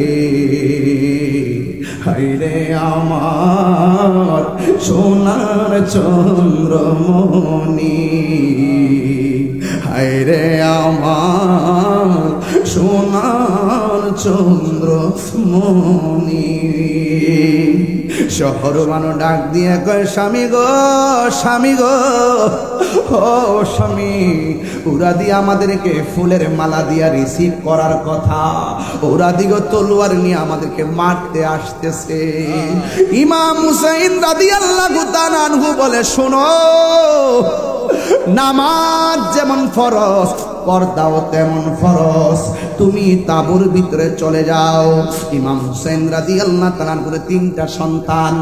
হায়রে আমার সোনার চন্দ্রমণি, হায়রে আমার সোনার চন্দ্র মনি। শহর মানুষ ডাক দিয়ে কয় স্বামী গো, স্বামী গো, ও স্বামী, ওরা দিয়ে আমাদেরকে ফুলের মালা দিয়া রিসিভ করার কথা, ওরা দিগো তলোয়ার নিয়ে আমাদেরকে মারতে আসতেছে। ইমাম হুসাইন রাদিয়াল্লাহু তাআলা আনহু বলে, শোনো, নামাজ যেমন ফরজ, পর্দাও তেমন ফরজ। তুমি তাঁবুর ভিতরে চলে যাও। ইমাম হুসাইন রাদিয়াল্লাহু তাআলা আনহুর তিনটা সন্তান,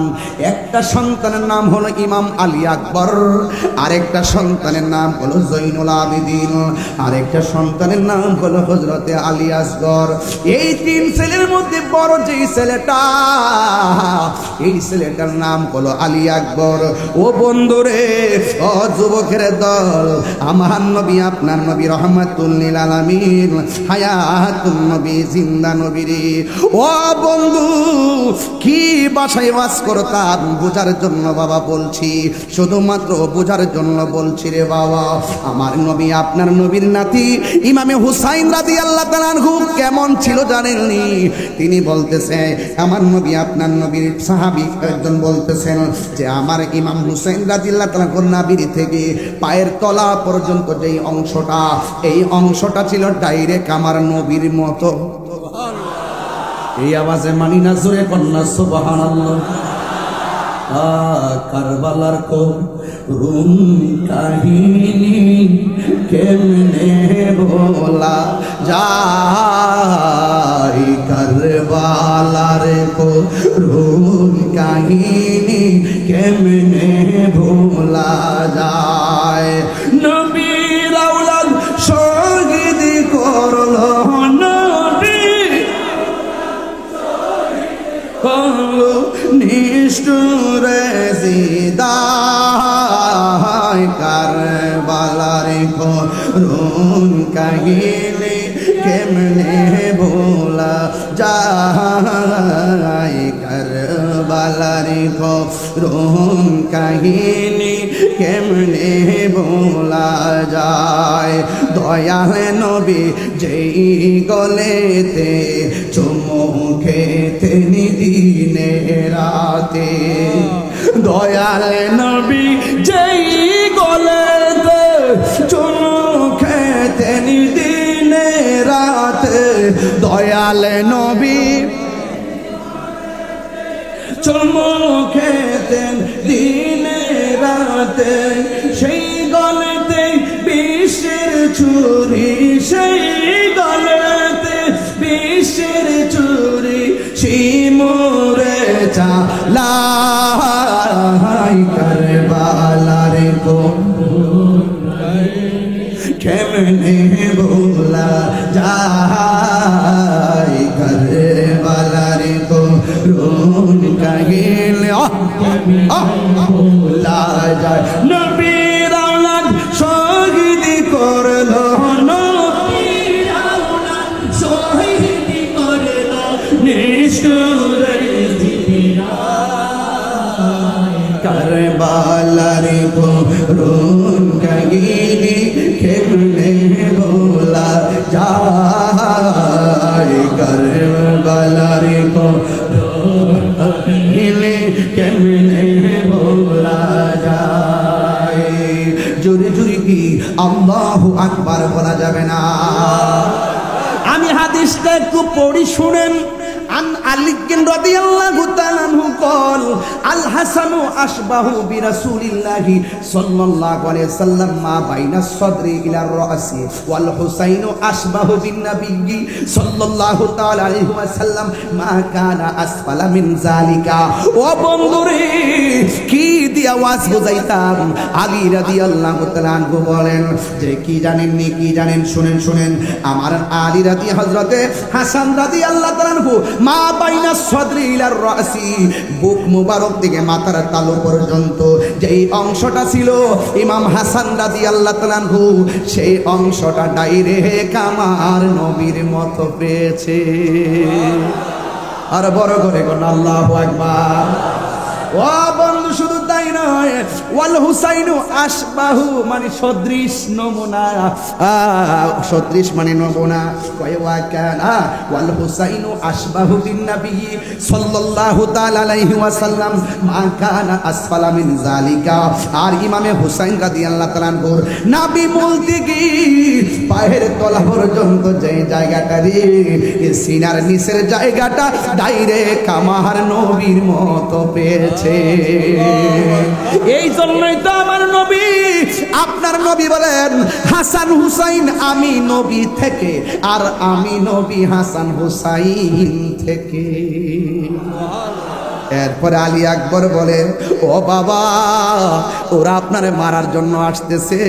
একটা সন্তানের নাম হলো ইমাম আলী আকবর, আরেকটা সন্তানের নাম হলো জৈনুল আবেদিন, আরেকটা সন্তানের নাম হলো হযরতে আলী আসগর। এই তিন ছেলের মধ্যে বড় যেই ছেলেটা, এই ছেলেটার নাম হলো আলী আকবর। ও বন্ধুরে, ও যুবকের দল, আমার নবী আপনার নবী রহমাতুল লিল আলামিন, হায়াতুন নবী, জিন্দা নবী রে। ও বন্ধু, কি ভাষায় ওয়াজ করতাম বোঝার জন্য বাবা বলছি, শুধুমাত্র বোঝার জন্য বলছি রে বাবা। আমার নবী আপনার নবীর নাতি ইমামে হুসাইন রাদিয়াল্লাহু তাআলা আনহু কেমন ছিল জানেননি? তিনি বলতেছে, আমার নবী আপনার নবীর সাহাবী একজন বলতেছেন যে আমার ইমাম হুসাইন রাদিয়াল্লাহু তাআলা আনহুর নাভির থেকে পায়ের তলা পর্যন্ত যেই অংশটা, এই অংশটা ছিল ডাইরেক্ট আমার নবীর মতো। এই আওয়াজে মানি না, জোরে কন্যা সুবহানাল্লাহ। কারবালার করুণ কাহিনী কেমনে বলা যায়, কারবালার করুণ কাহিনী কেমনে ভোলা যায়। নবীর আওলাদ শহীদ করলো, নিষ্ঠুরে জিদায়, কারবালার করুণ কাহিনী কেমনে ভোলা যায়, কারবালার করুণ কাহিনী কেমনে ভোলা যায়। দয়াল নবী যেই গলেতে চুমু খেতেন দিনে রাতে, দয়াল নবী যেই গলেতে চুমু খেতেন দিনে রাতে, দয়াল নবী চুমু খেতেন দিনে রাতে, সেই গলেতে বিষের ছুরি, সেই গলেতে বিষের ছুরি, শিমুরে চালাই, কারবালার করুণ কেমনে ভোলা যায়, কারবালার করুণ কাহিনী ভোলা যায়। নবীর আওলাদ শহীদ করলো, নবীর আওলাদ শহীদ করলো, নিষ্ঠুরে জিদায়, কারবালার করুণ কাহিনী কেমনে ভোলা যায়, কারবালার করুণ কাহিনী কেমনে ভোলা যায়। জোরে জোরে কি আল্লাহু আকবার বলা যাবে না? আমি হাদিসটা একটু পড়ি, শুনেন। عن علي رضي الله تعالى عنه قال الحسن أشبه برسول الله صلى الله عليه وسلم ما بين الصدر إلى الرأس والحسين أشبه بالنبي صلى الله تعالى عليه وسلم ما كان أسفل من ذلك। وبنظري কি দিয়ে ওয়াজ বুঝাইতাম। আলী রাদিয়াল্লাহু তাআলা আনহু বলেন যে কি জানেননি, কি জানেন, শুনেন শুনেন। আমার আলী হযরতে হাসান রাদিয়াল্লাহু তাআলা আনহু মা বাইনা সদরি ইলার রাসি, বুক মুবারক থেকে মাথার তালু পর্যন্ত যেই অংশটা ছিল ইমাম হাসান রাদিয়াল্লাহু তাআলা আনহু, সেই অংশটা ডাইরেক্ট আমার নবীর মতো পেয়েছে। আর বড় করে কোন আল্লাহু আকবার। ও বন্ধু, শুধু তাই হুসাইন ওয়াল হুসাইনু আশবাহু মানে সদৃশ নমুনা, সদৃশ মানে নমুনা। কয় ওয়া কানা ওয়াল হুসাইনু আশবাহু বিন নবী সাল্লাল্লাহু তাআলা আলাইহি ওয়াসাল্লাম মা কানা আসফালা মিন যালিকা। আর ইমামে হুসাইন রাদিয়াল্লাহু তাআলা আনহুর নবী বলতে কি পায়ের তলা পর্যন্ত যে জায়গাটা রে, সিনার নিচের জায়গাটা ডাইরেক্ট আমার নবীর মতো পেয়েছে। এই জন্যই তো আমার নবী, আপনার নবী বলেন হাসান হুসাইন আমি নবী থেকে, আর আমি নবী হাসান হুসাইন থেকে। এরপরে আলী আকবর বলেন ও বাবা, ওরা আপনারে মারার জন্য আসতেছে,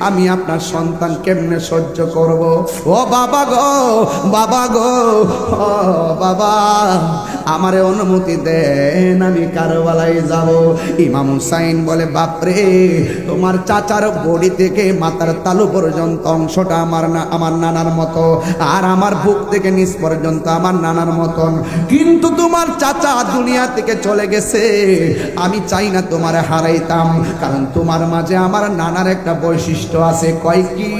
আমি আপনার সন্তান কেমনে সহ্য করব? ও বাবা গো, বাবা গো, ও বাবা আমারে অনুমতি দেন, আমি কারবালায় যাব। ইমাম হুসাইন বলে বাপরে, তোমার চাচার বডি থেকে মাথার তালু পর্যন্ত অংশটা আমার নানার মতো, আর আমার বুক থেকে নিচ পর্যন্ত আমার নানার মতন, কিন্তু তোমার চাচা দুনিয়া থেকে চলে গেছে। আমি চাই না তোমার হারাইতাম, কারণ তোমার মাঝে আমার নানার একটা বৈশিষ্ট্য আছে। কয় কি?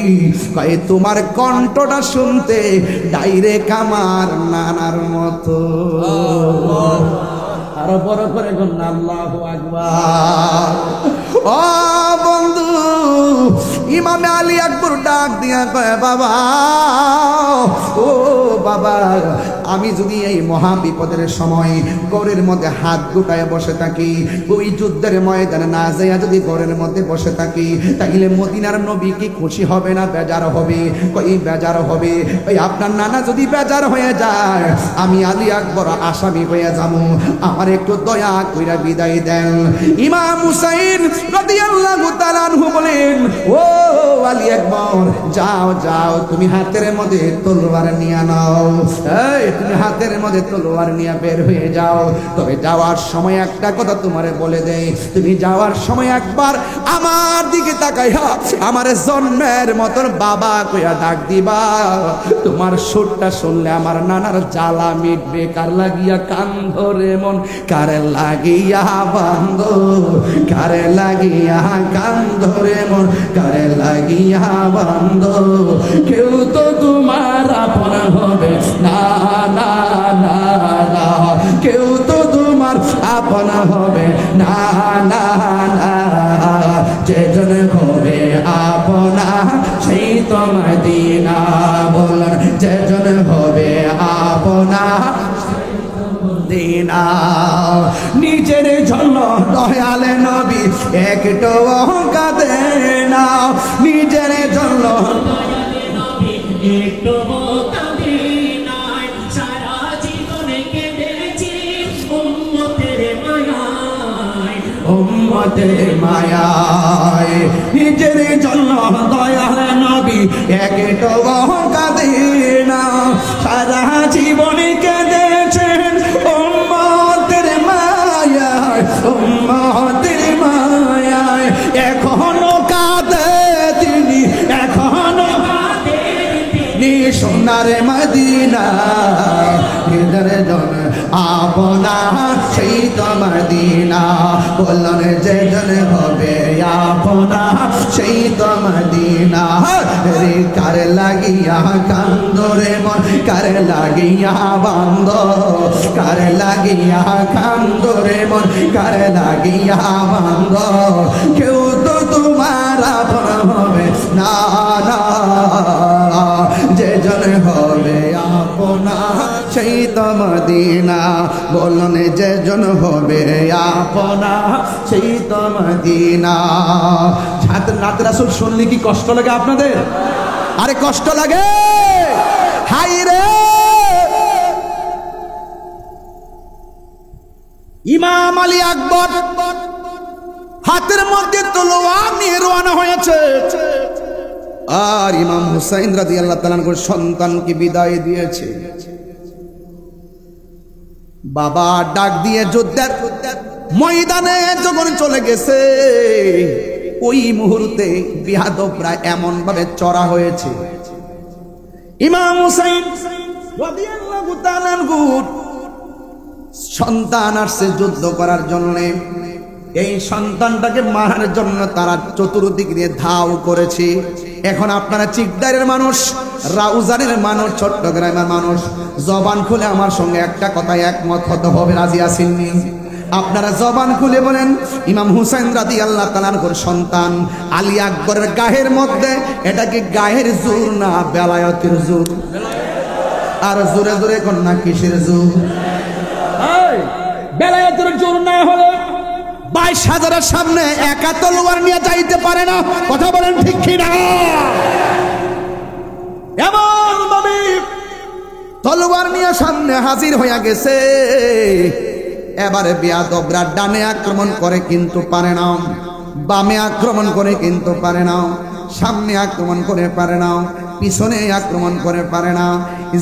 কয় তোমার কণ্ঠটা শুনতে ডাইরেক্ট আমার নানার মতো। আরো বড় করে গণ আল্লাহু আকবার। ও বন্ধু, ইমামে আলী আকবর ডাক দিয়া কয় বাবা, ও বাবা, আমি যদি এই মহা বিপদের সময় গড়ের মধ্যে হাত গুটায় বসে থাকি, ওই যুদ্ধের ময়দানে না যাইয়া যদি গড়ের মধ্যে বসে থাকি, তাইলে মদিনার নবী কি খুশি হবে না বেজার হবে? কই বেজার হবে। ওই আপনার নানা যদি বেজার হয়ে যায়, আমি আলী আকবর আসামি হয়ে যাবো, আমার একটু দয়া কইরা বিদায় দেন। ইমাম হুসাইন রাদিয়াল্লাহু তাআলা আনহু বলেন ও আলী আকবর, যাও যাও, তুমি হাতের মধ্যে তলোয়ার নিয়ে নাও, এই তুমি হাতের মধ্যে তলোয়ার নিয়ে বের হয়ে যাও। তবে যাওয়ার সময় একটা কথা তোমারে বলে দেই, তুমি যাওয়ার সময় একবার আমার দিকে তাকাইয়া আমার জন্মের মতন বাবা কইয়া ডাক দিবা। তোমার সুরটা শুনলে আমার নানার জ্বালা মিটবে। কার লাগিয়া কান ধরে মন, কারে লাগিয়া বান্ধ, কারে লাগিয়া কান ধরে মন, কারে লাগিয়া বান্ধ, কেউ তো তোমার আপন হবে না, না না না, কেউ তো তোমার আপন হবে না, না না, যেজন হবে আপনা সেই তো মদিনা। বলেন যেজন হবে আপনা দিনা। নিজের জন্য দয়ালে নবী একটু কাঁদে না, নিজের জন্য দয়ালে নবী একটু কাঁদে না, সারা জীবন কেঁদেছি উম্মতের মায়ায়, উম্মতের মায়ায়। নিজের জন্য দয়ালে নবী একটু কাঁদে না, সারা জীবন কেঁদেছেন উম্মতের মায়ায়, উম্মতের মায়ায়। এখনো কাঁদে তিনি, এখনো কাঁদে তিনি সোনার মদিনা। নিজের জন্য আপনা সেই তো মদিনা। বললেন যেজন হবে আপনা সেই তো মদিনা। রে কার লাগিয়া কান্দরে মন, কার লাগিয়া বান্দ, কার লাগিয়া কান্দরে মন, কার লাগিয়া বান্দ, কেউ তো তোমার আপন হবে না, না, যেজন হবে আপনা সেই তো মদিনা। বলুন যেজন হবে আপনা সেই তো মদিনা। নাত রাসূল শুনলে কি কষ্ট লাগে আপনাদের? আরে কষ্ট লাগে? হাই রে, ইমাম আলী আকবর হাতের মধ্যে তলোয়ার নিয়ে রওনা হয়েছে, আর ইমাম হুসাইন রাদিয়াল্লাহু তাআলা আনহুর সন্তানকে বিদায় দিয়েছে। বাবা ডাক দিয়ে যুদ্ধের ময়দানে যখন চলে গেছে, ওই মুহূর্তে বিহাদবরা এমন ভাবে চড়া হয়েছে, ইমাম হুসাইন রাদিয়াল্লাহু তাআলা আনহুর সন্তান আসছে যুদ্ধ করার জন্য। এই সন্তানটাকে মারার জন্য তারা চতুর্দিক দিয়ে ধাও করেছে। এখন আপনারা চিকদারের মানুষ, রাউজানের মানুষ, চট্টগ্রামের মানুষ, জবান খুলে আমার সঙ্গে একটা কথায় একমত হতে হবে, রাজি আছেননি? আপনারা জবান খুলে বলেন, ইমাম হুসাইন রাদিয়াল্লাহু তাআলা আনহুর সন্তান আলী আকবরের গায়ের মধ্যে এটা কি গায়ের জোর না বেলায়েতের জোর? আর জোরে জোরে কোন না কিসের জোর? বেলায়েতের জোর না হলে 22,000-এর সামনে একা তলোয়ার নিয়ে যাইতে পারে না। কথা বলেন ঠিক কিনা? এমন ভাবে তলোয়ার নিয়ে সামনে হাজির হইয়া গেছে। এবারে বেয়াদবরা ডানে আক্রমণ করে কিন্তু পারে না, বামে আক্রমণ করে কিন্তু পারে না, সামনে আক্রমণ করে পারে না, পিছনে আক্রমণ করে পারে না।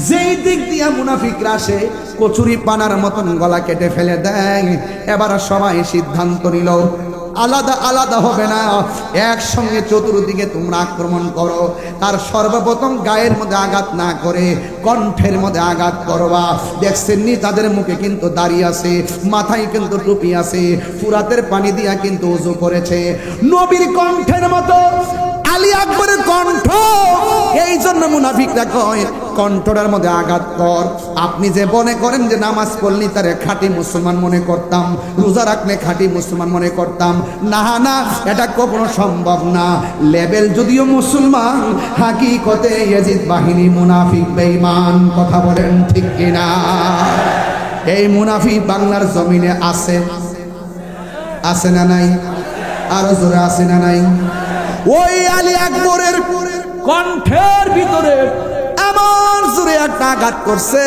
যেই দিক দিয়া মুনাফিকরা আসে কচুরি পানার মতন গলা কেটে ফেলে দেয়। এবার সবাই সিদ্ধান্ত নিল আলাদা আলাদা হবে না, একসঙ্গে চতুর্দিকে তোমরা আক্রমণ করো। তার সর্বপ্রথম গায়ের মধ্যে আঘাত না করে কণ্ঠের মধ্যে আঘাত করবা। দেখছেননি তাদের মুখে কিন্তু দাড়ি আছে, মাথায় কিন্তু টুপি আছে, ফুরাতের পানি দিয়া কিন্তু ওযু করেছে। নবীর কণ্ঠের মতো আলী আকবরের কণ্ঠ। এই জন্য মুনাফিকরা কয় কণ্ঠটার মধ্যে আঘাত কর। আপনি যে মনে করেন যে নামাজ পড়লি তারে খাঁটি মুসলমান মনে করতাম, রোজা রাখলে খাঁটি মুসলমান মনে করতাম, না না, এটা কখনো সম্ভব না। লেভেল যদিও মুসলমান, হাকিকতে ইয়াজিদ বাহিনী মুনাফিক বেঈমান। কথা বলেন ঠিক কিনা? এই মুনাফিক বাংলার জমিনে আছে, আছে না নাই? আরো জোরে আছে না নাই? ওই আলী আকবরের কণ্ঠের ভিতরে এমন জোরে একটা আঘাত করছে,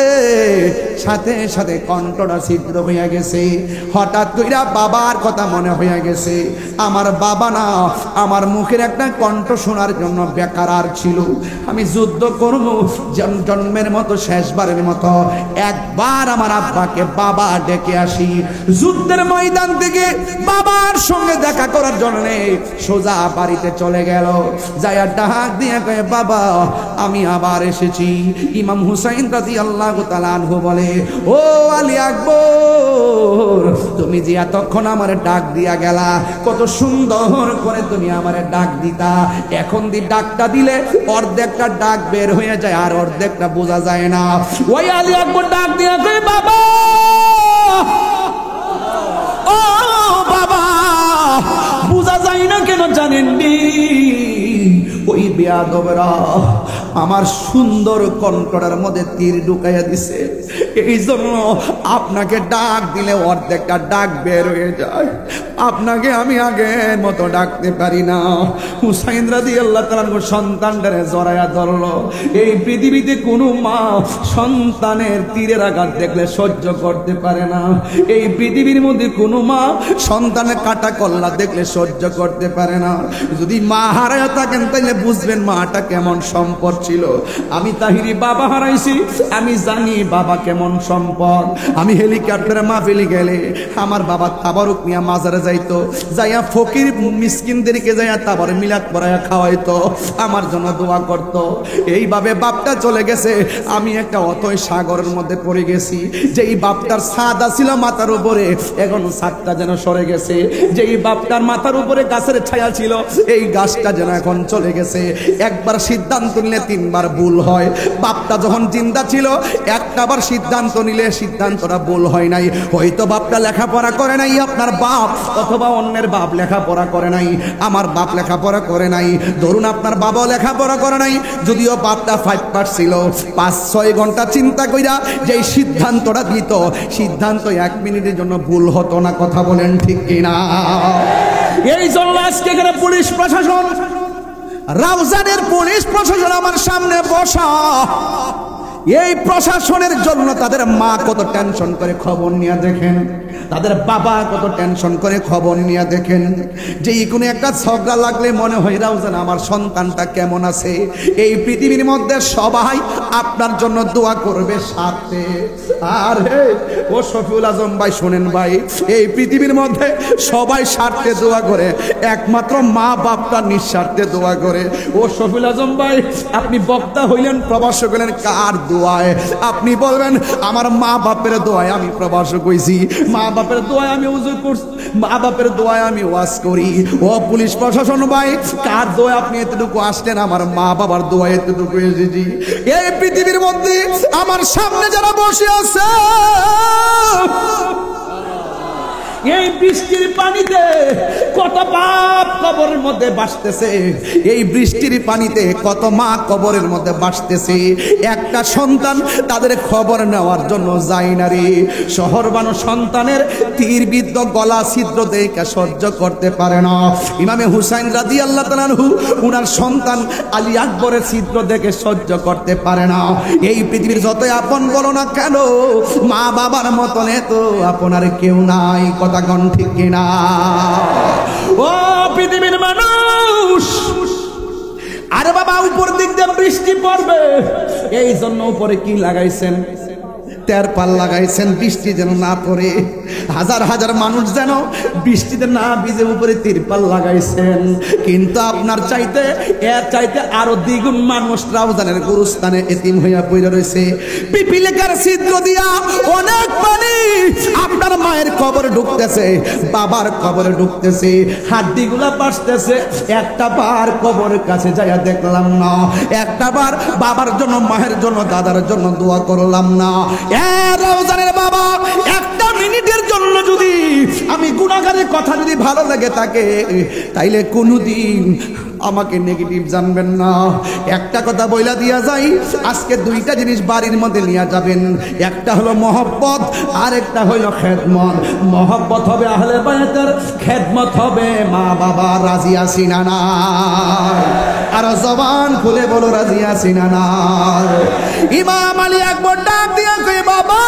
সাথে সাথে কণ্ঠটা ছিদ্র হইয়া গেছে। হঠাৎ কইরা বাবার কথা মনে হইয়া গেছে। আমার বাবা না, আমার মুখের একটা কণ্ঠ শোনার জন্য বেকার ছিল। আমি যুদ্ধ করব জন্মের মতো, শেষবারের মতো একবার আমার আব্বাকে বাবা ডেকে আসি। যুদ্ধের ময়দান থেকে বাবার সঙ্গে দেখা করার জন্য সোজা বাড়িতে চলে গেল। যাইয়া ডাক দিয়ে কয়ে, বাবা আমি আবার এসেছি। ইমাম হুসাইন রাদিয়াল্লাহু তাআলা আনহু বলে, ও আলী আকবর, তুমি যে এতক্ষণ আমারে ডাক দিয়া গেলা, কত সুন্দর করে তুমি আমারে ডাক দিতা। এখন দি ডাকটা দিলে অর্ধেকটা ডাক বের হয়ে যায় আর অর্ধেকটা বোঝা যায় না। ওই আলী আকবর ডাক দিয়া কয়, বাবা ও বাবা, বোঝা যায় না কেন জানেন নি? ওই বেয়াদবরা আমার সুন্দর কণ্ঠটার মধ্যে তীর ঢুকাইয়া দিছে। এই জন্য আপনাকে ডাক দিলে অর্ধেকটা ডাক বের হয়ে যায়, আপনাকে আমি আগের মতো ডাকতে পারি না। হুসাইন রাদিয়াল্লাহু তাআলা সন্তানটারে জড়াইয়া ধরলো। এই পৃথিবীতে কোনো মা সন্তানের তীরের আঘাত দেখলে সহ্য করতে পারে না। এই পৃথিবীর মধ্যে কোনো মা সন্তানের কাটা কল্লা দেখলে সহ্য করতে পারে না। যদি মা হারায় থাকেন তাহলে বুঝবেন মাটা কেমন সম্পদ ছিল। আমি তাহিরি বাবা হারাইছি, আমি জানি বাবা কেমন সম্পদ। আমি হেলিকপ্টারে মাহফিলে গেলে আমার বাবা তাবারুক নিয়ে মাজারে যাইতো, যাইয়া ফকির মিসকিনদেরকে যাইয়া তাবার মিলাদ পড়াইয়া খাওয়াইতো, আমার জন্য দোয়া করত। এইভাবে বাপটা চলে গেছে। আমি একটা অতই সাগরের মধ্যে পড়ে গেছি। যেই বাপটার ছাদ ছিল মাথার উপরে, এখন ছাদটা যেন সরে গেছে। যেই বাপটার মাথার উপরে গাছের ছায়া ছিল, এই গাছটা যেন এখন চলে গেছে। একবার সিদ্ধান্ত নিলে 3 বার ভুল হয়। বাপটা যখন জিন্দা ছিল একটাবার সিদ্ধান্ত নিলে সিদ্ধান্তটা ভুল হয় নাই। হয়তো বাপটা লেখাপড়া করে নাই, আপনার বাপ, অথবা অন্যের বাপ লেখাপড়া করে নাই, আমার বাপ লেখাপড়া করে নাই, ধরুন আপনার বাবাও লেখাপড়া করে নাই। যদিও বাপটা 5 পাস ছিল, 5-6 ঘন্টা চিন্তা কইরা যেই সিদ্ধান্তটা দিত, সিদ্ধান্ত 1 মিনিটের জন্য ভুল হতো না। কথা বলেন ঠিক কিনা? এই জন্য আজকে এখানে পুলিশ প্রশাসন, রাউজানের পুলিশ প্রশাসন আমার সামনে বসা। এই প্রশাসনের জন্য তাদের মা কত টেনশন করে খবর নিয়ে দেখেন, তাদের বাবা কত টেনশন করে খবর নিয়ে দেখেন। যে কোনো একটা ঝগড়া লাগলে মনে হয় রাউজান আমার সন্তানটা কেমন আছে। এই পৃথিবীর মধ্যে সবাই আপনার জন্য দোয়া করবে 7 স্বার্থে। আর ও শফিউল আজম ভাই শোনেন ভাই, এই পৃথিবীর মধ্যে সবাই স্বার্থে দোয়া করে, একমাত্র মা বাপটা নিঃস্বার্থে দোয়া করে। ও শফিউল আজম ভাই, আপনি বক্তা হইলেন, প্রভাষক হইলেন কার দোয়ায়? আপনি বলবেন আমার মা বাপের দোয়ায় আমি প্রভাষক হইছি, মা বাপের দোয়ায় আমি উযু করছি, মা বাপের দোয়ায় আমি ওয়াজ করি। ও পুলিশ প্রশাসন ভাই, কার দোয়ায় আপনি এতটুকু আসলেন? আমার মা বাবার দোয়ায় এতটুকু এসেছি। এই পৃথিবীর মধ্যে আমার সামনে যারা বসে আছে, এই বৃষ্টির পানিতে কত বাপ কবরের মধ্যে ভাসতেছে, এই বৃষ্টির পানিতে কত মা কবরের মধ্যে ভাসতেছে। একটা সন্তান তাদের খবর নেওয়ার জন্য যায় না রে। শহর বানো সন্তানের তীরবিদ্ধ গলা ছিদ্র দেখে সহ্য করতে পারে না। ইমামে হুসাইন রাদিয়াল্লাহু তাআলা আনহু উনার সন্তান আলী আকবরের ছিদ্র দেখে সহ্য করতে পারে না। এই পৃথিবীর যতই আপন বলো না কেন, মা বাবার মতন এত আপনার কেউ নাই। কথা কোন ঠিক কিনা? ও পৃথিবীর মানুষ, আরে বাবা উপর দিক দিয়ে বৃষ্টি পড়বে, এই জন্য উপরে কি লাগাইছেন? তেরপাল লাগাইছেন বৃষ্টি যেন না পড়ে। হাজার হাজার মানুষ যেন বৃষ্টিতে না ভিজে উপরে তিরপাল লাগাইছেন। কিন্তু আপনার চাইতে এর চাইতে আরো দ্বিগুণ মানুষ রাউজানের গুরুস্থানে এতিম হইয়া পড়ে রয়েছে। পিপিলিকার ছিদ্র দিয়া অনেক পানি আপনার মায়ের কবরে ঢুকতেছে, বাবার কবরে ঢুকতেছে, হাড্ডিগুলা পাসতেছে। একটা বার কবরের কাছে যাইয়া দেখলাম না, একটা বার বাবার জন্য, মায়ের জন্য, দাদার জন্য দোয়া করলাম না। রওজানের বাবা, একটা মিনিটের জন্য যদি আমি গুনাহগারের কথা যদি ভালো লাগে থাকে, তাইলে কোনোদিন আমাকে নেগেটিভ জানবেন না। একটা কথা বইলা দিয়া যাই, আজকে দুইটা জিনিস বাড়ির মধ্যে নিয়ে যাবেন। একটা হলো মহব্বত, আর একটা হলো খেদমত। মহব্বত হবে আহলে বায়তের, খেদমত হবে মা বাবা। রাজি আছি না না? আর জবান খুলে বলো রাজি আছি না না? ইমাম আলী আকবর ডাক দিয়া কই, বাবা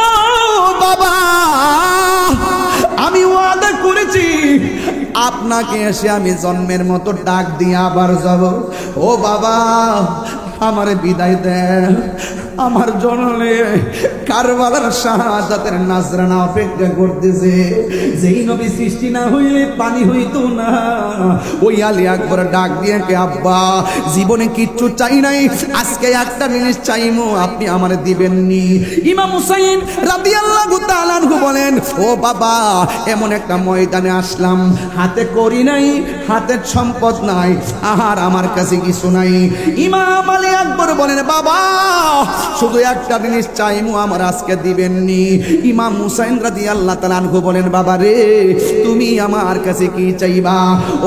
ও বাবা, আমি ওয়াদা করেছি আপনাকে এসে আমি জন্মের মতো ডাক দিয়ে আবার যাব। ও বাবা আমারে বিদায় দেন, আমার জনলে কারবালার শাহাদাতের নাজরানা অপেক্ষা করতেছে। যেই নবী সৃষ্টি না হইলে পানি হইতো না, ওই আলী আকবর ডাক দিয়ে কে, আব্বা জীবনে কিচ্ছু চাই নাই, আজকে একটা জিনিস চাইমু, আপনি আমারে দিবেননি। ইমাম হুসাইন রাদিয়াল্লাহু তাআলা আনহু বলেন, ও বাবা এমন একটা ময়দানে আসলাম, হাতে করি নাই, হাতের সম্পদ নাই, আর আমার কাছে কিছু নাই। ইমাম আলী আকবর বলেন, বাবা শুধু একটা জিনিস চাইমু, আমার আজকে দিবেননি। ইমাম হুসাইন রাদিয়াল্লাহু তাআলা আনহু বলেন, বাবা রে তুমি আমার কাছে কি চাইবা?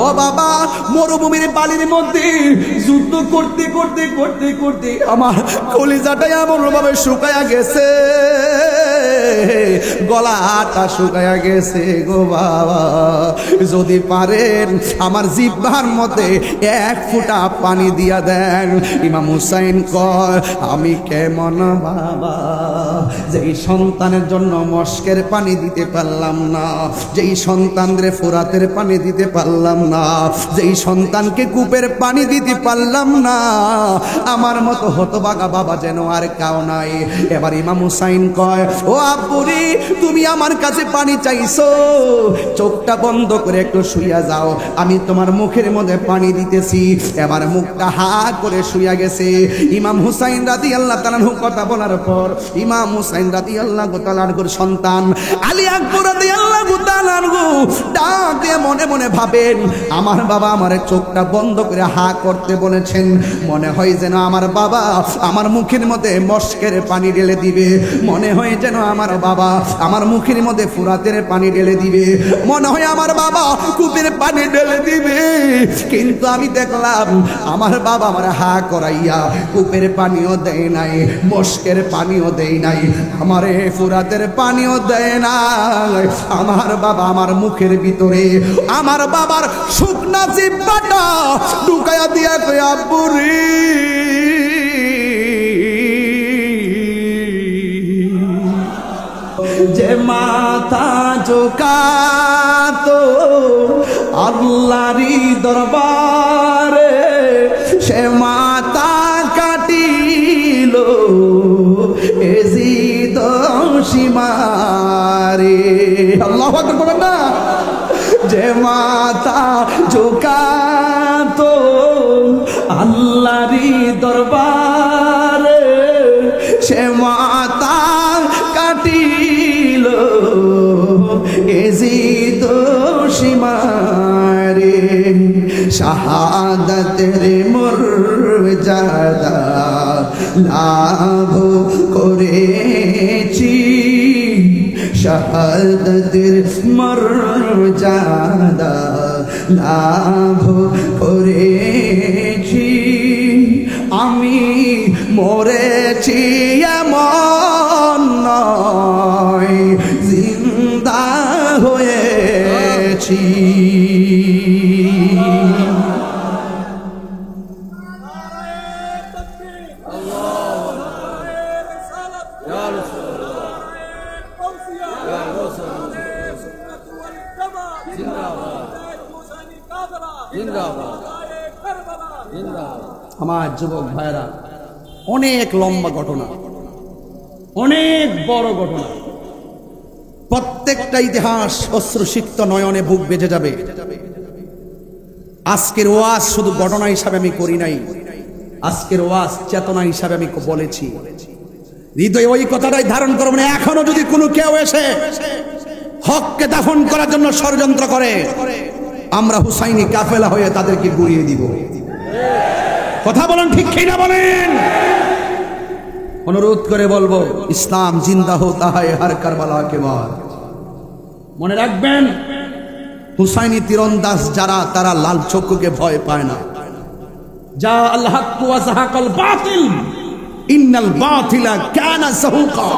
ও বাবা মরুভূমির বালির মধ্যে যুদ্ধ করতে করতে করতে করতে আমার কলিজাটা এমন ভাবে শুকায়া গেছে, গলাটা শুকায়া গেছে গো বাবা, যদি পারেন আমার জিহ্বার মধ্যে এক ফোঁটা পানি দিয়া দেন। ইমাম হুসাইন কয়, আমি কেমন বাবা যেই সন্তানের জন্য মস্কের পানি দিতে পারলাম না, যেই সন্তানরে ফোরাতের পানি দিতে পারলাম না, যেই সন্তানকে কূপের পানি দিতে পারলাম না, আমার মতো হতভাগা বাবা যেন আর কাউ নাই। এবার ইমাম হুসাইন কয়, ও আব্বুরি তুমি আমার কাছে পানি চাইছো, চোখটা বন্ধ করে একটু শুইয়া যাও, আমি তোমার মুখের মধ্যে পানি দিতেছি। এবার মুখটা হা করে শুইয়া গেছে। ইমাম হুসাইন রাদিয়াল্লাহু তাআলা আনহু কথা বলার পর ইমাম হুসাইন রাদিয়াল্লাহু তাআলা আনহুর সন্তান আলী আকবর রাদিয়াল্লাহু তাআলা আনহু ডাক দিয়ে মনে মনে ভাবেন, আমার বাবা আমার চোখটা বন্ধ করে হা করতে বলেছেন, মনে হয় যেন আমার বাবা আমার মুখের মধ্যে মস্কের পানি ঢেলে দিবে, মনে হয় যেন আমার বাবা আমার মুখের মধ্যে ফুরাতের পানি ঢেলে দিবে, মনে হয় আমার বাবা কূপের পানি ঢেলে দিবে। কিন্তু আমি দেখলাম আমার বাবা আমার হা করাইয়া কূপের পানিও দেয় নাই, মস্কের পানিও দেয় নাই, আমারে ফুরাতের পানিও দেয় নাই। আমার বাবা আমার মুখের ভিতরে আমার বাবার শুকনা জিহ্বাটা ঢুকাইয়া দিয়া কই, আব্বুরি যে মাথা ঝুঁকাতো আল্লাহরই দরবারে, সে মাথা যে মাথা ঝুঁকাতো আল্লাহরই দরবারে, সে মাথা কাটিল এজিদ সীমারে। শাহাদাতের মর্যাদা লাভ করেছি, শাহাদাতের মর্যাদা লাভ করেছি। আমি মরেছি এমন নয়, জিন্দা হয়েছি। আমার যুবক ভাইরা, অনেক লম্বা ঘটনা, অনেক বড় ঘটনা, প্রত্যেকটা ইতিহাস অশ্রুসিক্ত নয়নে বুক বেজে যাবে। আজকের ওয়াজ শুধু ঘটনা হিসাবে আমি করি নাই, আজকের ওয়াজ চেতনা হিসাবে আমি বলেছি। হৃদয়ে ওই কথাটাই ধারণ করব না। এখনো যদি কোনো কেউ এসে হককে দাফন করার জন্য ষড়যন্ত্র করে, আমরা হুসাইনি কাফেলা হয়ে তাদেরকে গুড়িয়ে দিব। কথা বলেন, ঠিক কিনা বলেন? অনুরোধ করে বলবো, ইসলাম জিন্দা হোতা হয় হর কারবালা কে বাদ। মনে রাখবেন, হুসাইনি তীরন্দাজ যারা, তারা লাল চক্ষুকে ভয় পায় না। যা আল হক ওয়া যাহাকাল বাতিল ইন্নাল বাতিলা কানা যাহুকা।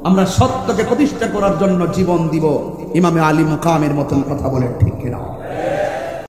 আমরা সত্যকে প্রতিষ্ঠা করার জন্য জীবন দিব। ইমামে আলী মুকামের মতন কথা বলে, ঠিক কিনা?